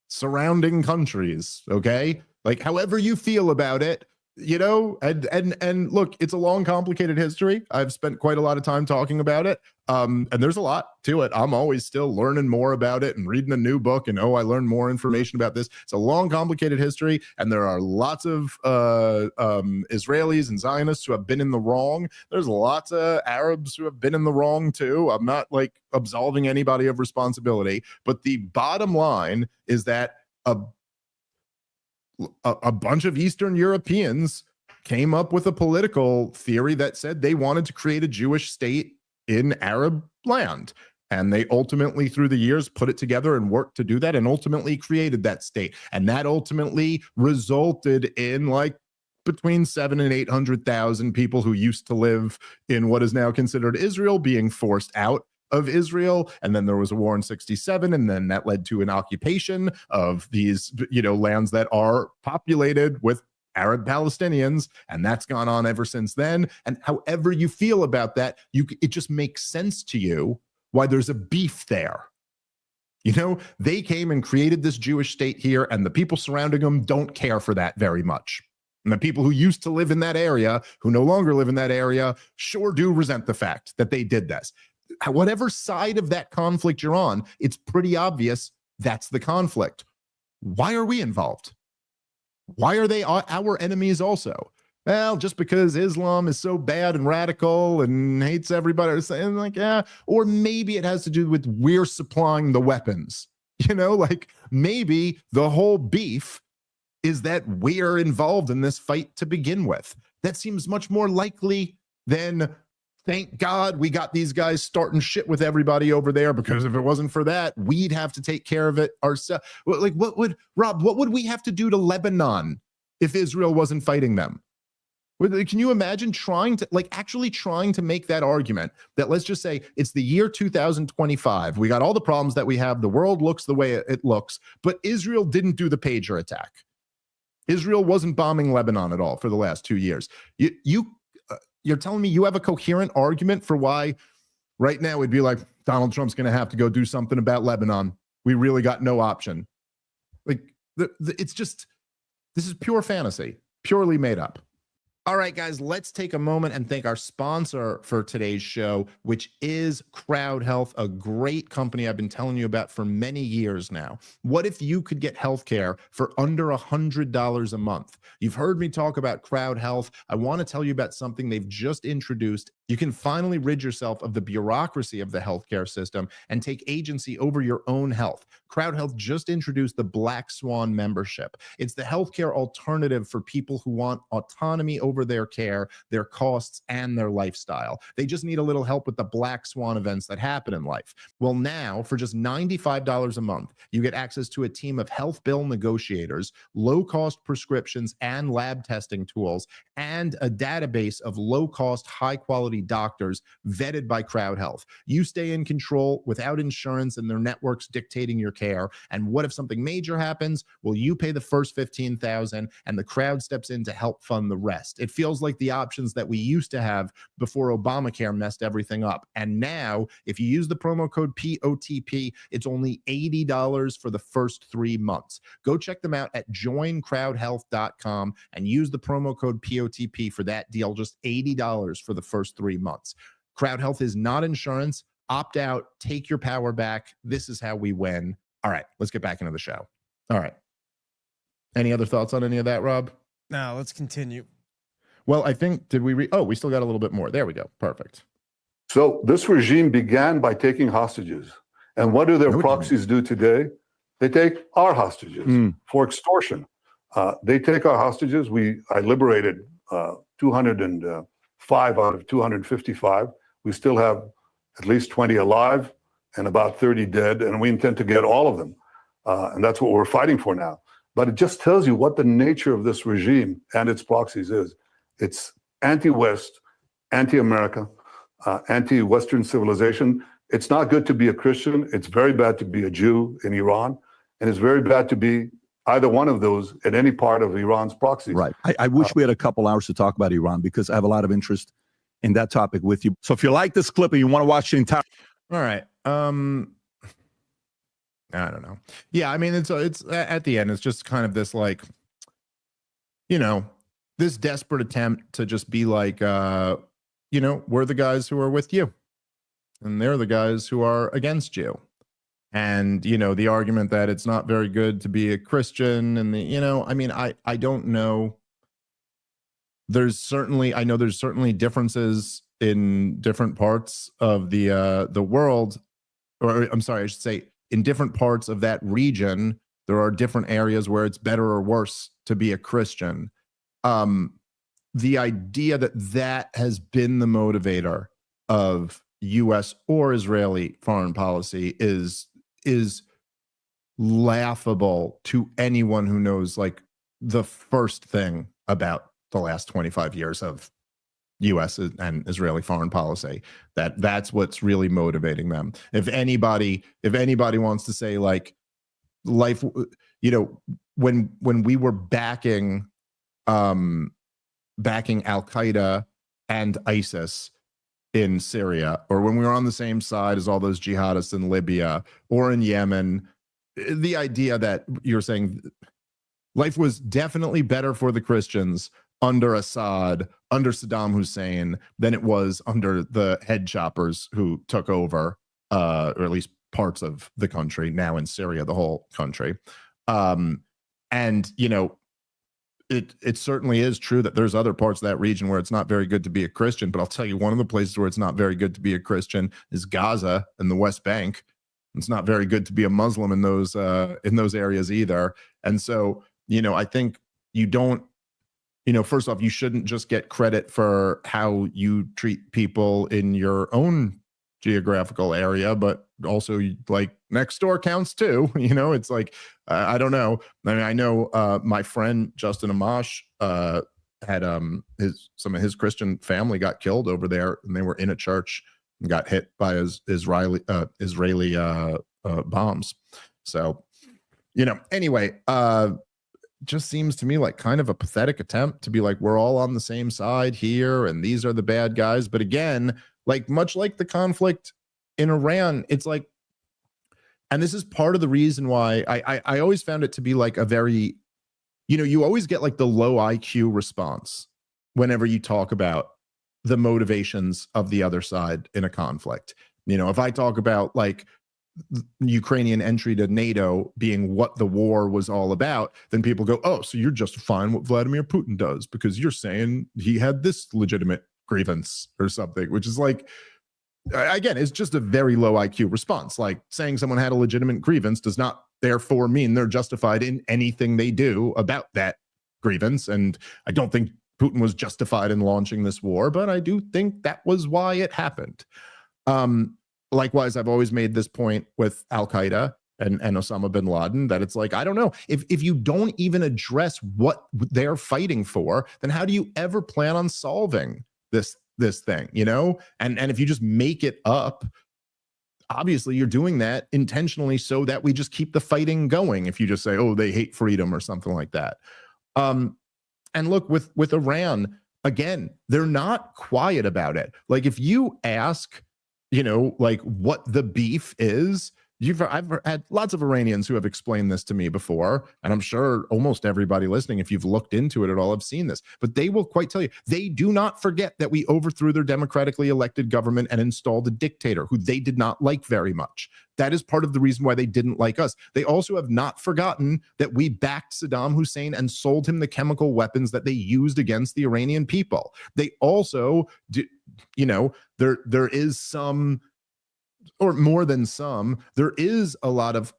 surrounding countries, okay? Like, however you feel about it, you know, and look, it's a long, complicated history. I've spent quite a lot of time talking about it. And there's a lot to it. I'm always still learning more about it and reading a new book, and I learned more information about this. It's a long, complicated history, and there are lots of Israelis and Zionists who have been in the wrong. There's lots of Arabs who have been in the wrong too. I'm not like absolving anybody of responsibility, but the bottom line is that a bunch of Eastern Europeans came up with a political theory that said they wanted to create a Jewish state in Arab land. And they ultimately, through the years, put it together and worked to do that, and ultimately created that state. And that ultimately resulted in like between 700,000 and 800,000 people who used to live in what is now considered Israel being forced out of Israel. And then there was a war in 67, and then that led to an occupation of these, you know, lands that are populated with Arab Palestinians, and that's gone on ever since then. And however you feel about that, it just makes sense to you why there's a beef there. You know, they came and created this Jewish state here, and the people surrounding them don't care for that very much. And the people who used to live in that area, who no longer live in that area, sure do resent the fact that they did this. Whatever side of that conflict you're on, it's pretty obvious that's the conflict. Why are we involved? Why are they our enemies also? Well, just because Islam is so bad and radical and hates everybody, saying like, yeah, or maybe it has to do with we're supplying the weapons. You know, like maybe the whole beef is that we're involved in this fight to begin with. That seems much more likely than, thank God we got these guys starting shit with everybody over there, because if it wasn't for that, we'd have to take care of it ourselves. Like, what would we have to do to Lebanon if Israel wasn't fighting them? Can you imagine actually trying to make that argument that, let's just say it's the year 2025. We got all the problems that we have. The world looks the way it looks, but Israel didn't do the pager attack. Israel wasn't bombing Lebanon at all for the last 2 years. You're telling me you have a coherent argument for why right now it'd be like Donald Trump's going to have to go do something about Lebanon? We really got no option. Like it's just, this is pure fantasy, purely made up. All right, guys, let's take a moment and thank our sponsor for today's show, which is Crowd Health, a great company I've been telling you about for many years now. What if you could get healthcare for under $100 a month? You've heard me talk about Crowd Health. I want to tell you about something they've just introduced. You can finally rid yourself of the bureaucracy of the healthcare system and take agency over your own health. Crowd Health just introduced the Black Swan membership. It's the healthcare alternative for people who want autonomy over their care, their costs, and their lifestyle. They just need a little help with the Black Swan events that happen in life. Well, now, for just $95 a month, you get access to a team of health bill negotiators, low-cost prescriptions and lab testing tools, and a database of low-cost, high-quality doctors vetted by Crowd Health. You stay in control without insurance and their networks dictating your care. And what if something major happens? Well, you pay the first $15,000 and the Crowd steps in to help fund the rest. It feels like the options that we used to have before Obamacare messed everything up. And now, if you use the promo code POTP, it's only $80 for the first 3 months. Go check them out at joincrowdhealth.com and use the promo code POTP OTP for that deal, just $80 for the first 3 months. Crowd Health is not insurance. Opt out, take your power back. This is how we win. All right, let's get back into the show. All right. Any other thoughts on any of that, Rob? Now let's continue. Well, I think, did we we still got a little bit more. There we go. Perfect. So this regime began by taking hostages. And what do their No, it proxies do today? They take our hostages for extortion. They take our hostages. I liberated 205 out of 255. We still have at least 20 alive and about 30 dead, and we intend to get all of them. And that's what we're fighting for now. But it just tells you what the nature of this regime and its proxies is. It's anti-West, anti-America, anti-Western civilization. It's not good to be a Christian. It's very bad to be a Jew in Iran. And it's very bad to be either one of those at any part of Iran's proxies. Right. I wish we had a couple hours to talk about Iran, because I have a lot of interest in that topic with you. So if you like this clip and you want to watch the entire... All right. I don't know. Yeah, I mean, it's at the end, it's just kind of this, like, you know, this desperate attempt to just be like, you know, we're the guys who are with you, and they're the guys who are against you. And, you know, the argument that it's not very good to be a Christian, and you know, I mean, I don't know. I know there's certainly differences in different parts of the world, or I'm sorry, I should say, in different parts of that region, there are different areas where it's better or worse to be a Christian. The idea that has been the motivator of U.S. or Israeli foreign policy is laughable to anyone who knows, like, the first thing about the last 25 years of U.S. and Israeli foreign policy. That's what's really motivating them. If anybody wants to say, like, life, you know, when we were backing Al-Qaeda and ISIS in Syria, or when we were on the same side as all those jihadists in Libya or in Yemen, the idea that you're saying life was definitely better for the Christians under Assad, under Saddam Hussein, than it was under the head choppers who took over, or at least parts of the country, now in Syria, the whole country. And, you know, it certainly is true that there's other parts of that region where it's not very good to be a Christian, but I'll tell you, one of the places where it's not very good to be a Christian is Gaza and the West Bank. It's not very good to be a Muslim in those areas either. And so, you know, I think you don't, you know, first off, you shouldn't just get credit for how you treat people in your own geographical area, but also, like, next door counts too. You know, it's like, I don't know. I mean, I know my friend Justin Amash had some of his Christian family got killed over there, and they were in a church and got hit by Israeli bombs. So, you know, anyway, just seems to me like kind of a pathetic attempt to be like, we're all on the same side here and these are the bad guys. But again, like, much like the conflict in Iran, it's like, and this is part of the reason why I always found it to be like a very, you know, you always get like the low IQ response whenever you talk about the motivations of the other side in a conflict. You know, if I talk about like Ukrainian entry to NATO being what the war was all about, then people go, oh, so you're justifying what Vladimir Putin does because you're saying he had this legitimate grievance or something, which is like, again, it's just a very low IQ response. Like, saying someone had a legitimate grievance does not therefore mean they're justified in anything they do about that grievance. And I don't think Putin was justified in launching this war, but I do think that was why it happened. Likewise, I've always made this point with Al-Qaeda and Osama bin Laden, that it's like, I don't know, if you don't even address what they're fighting for, then how do you ever plan on solving this thing, you know? And if you just make it up, obviously you're doing that intentionally so that we just keep the fighting going. If you just say, oh, they hate freedom or something like that. And look, with Iran, again, they're not quiet about it. Like, if you ask, you know, like, what the beef is, I've had lots of Iranians who have explained this to me before, and I'm sure almost everybody listening, if you've looked into it at all, have seen this. But they will quite tell you, they do not forget that we overthrew their democratically elected government and installed a dictator who they did not like very much. That is part of the reason why they didn't like us. They also have not forgotten that we backed Saddam Hussein and sold him the chemical weapons that they used against the Iranian people. They also, there is some, or more than some, there is a lot of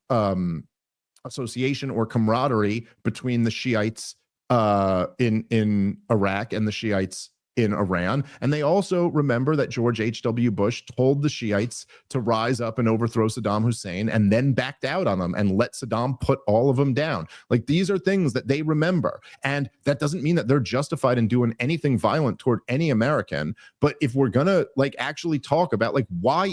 association or camaraderie between the Shiites in Iraq and the Shiites in Iran. And they also remember that George H.W. Bush told the Shiites to rise up and overthrow Saddam Hussein and then backed out on them and let Saddam put all of them down. Like, these are things that they remember. And that doesn't mean that they're justified in doing anything violent toward any American. But if we're going to like actually talk about like why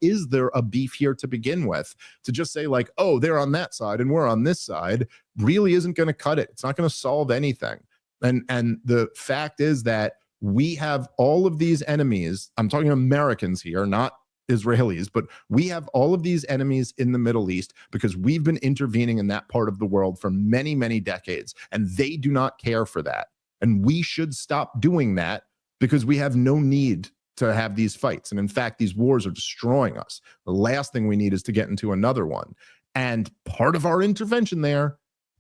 is there a beef here to begin with, to just say like, oh, they're on that side and we're on this side, really isn't going to cut it. It's not going to solve anything. And the fact is that we have all of these enemies. I'm talking Americans here, not Israelis, but we have all of these enemies in the Middle East because we've been intervening in that part of the world for many, many decades, and they do not care for that. And we should stop doing that because we have no need to have these fights. And in fact, these wars are destroying us. The last thing we need is to get into another one. And part of our intervention there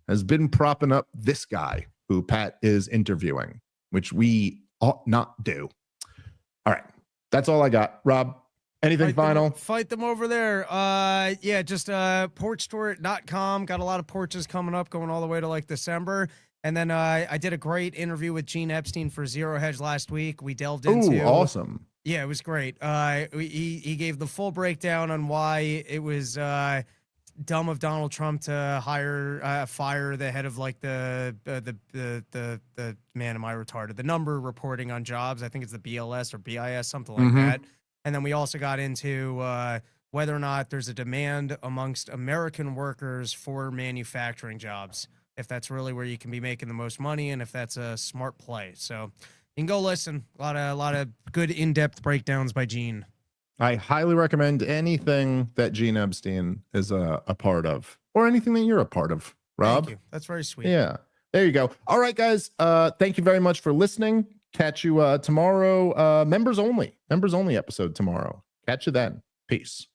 has been propping up this guy who Pat is interviewing, which we ought not do. All right. That's all I got. Rob, anything final? Fight them over there. Yeah, just porchstore.com. Got a lot of porches coming up, going all the way to like December. And then I did a great interview with Gene Epstein for Zero Hedge last week. We delved into... Oh, awesome. Yeah, it was great. He gave the full breakdown on why it was dumb of Donald Trump to fire the head of like the man, am I retarded? The number reporting on jobs. I think it's the BLS or BIS, something like that. And then we also got into whether or not there's a demand amongst American workers for manufacturing jobs, if that's really where you can be making the most money and if that's a smart play. So you can go listen. A lot of good in-depth breakdowns by Gene. I highly recommend anything that Gene Epstein is a part of, or anything that you're a part of, Rob. Thank you. That's very sweet. Yeah. There you go. All right, guys. Thank you very much for listening. Catch you tomorrow. Members only episode tomorrow. Catch you then. Peace.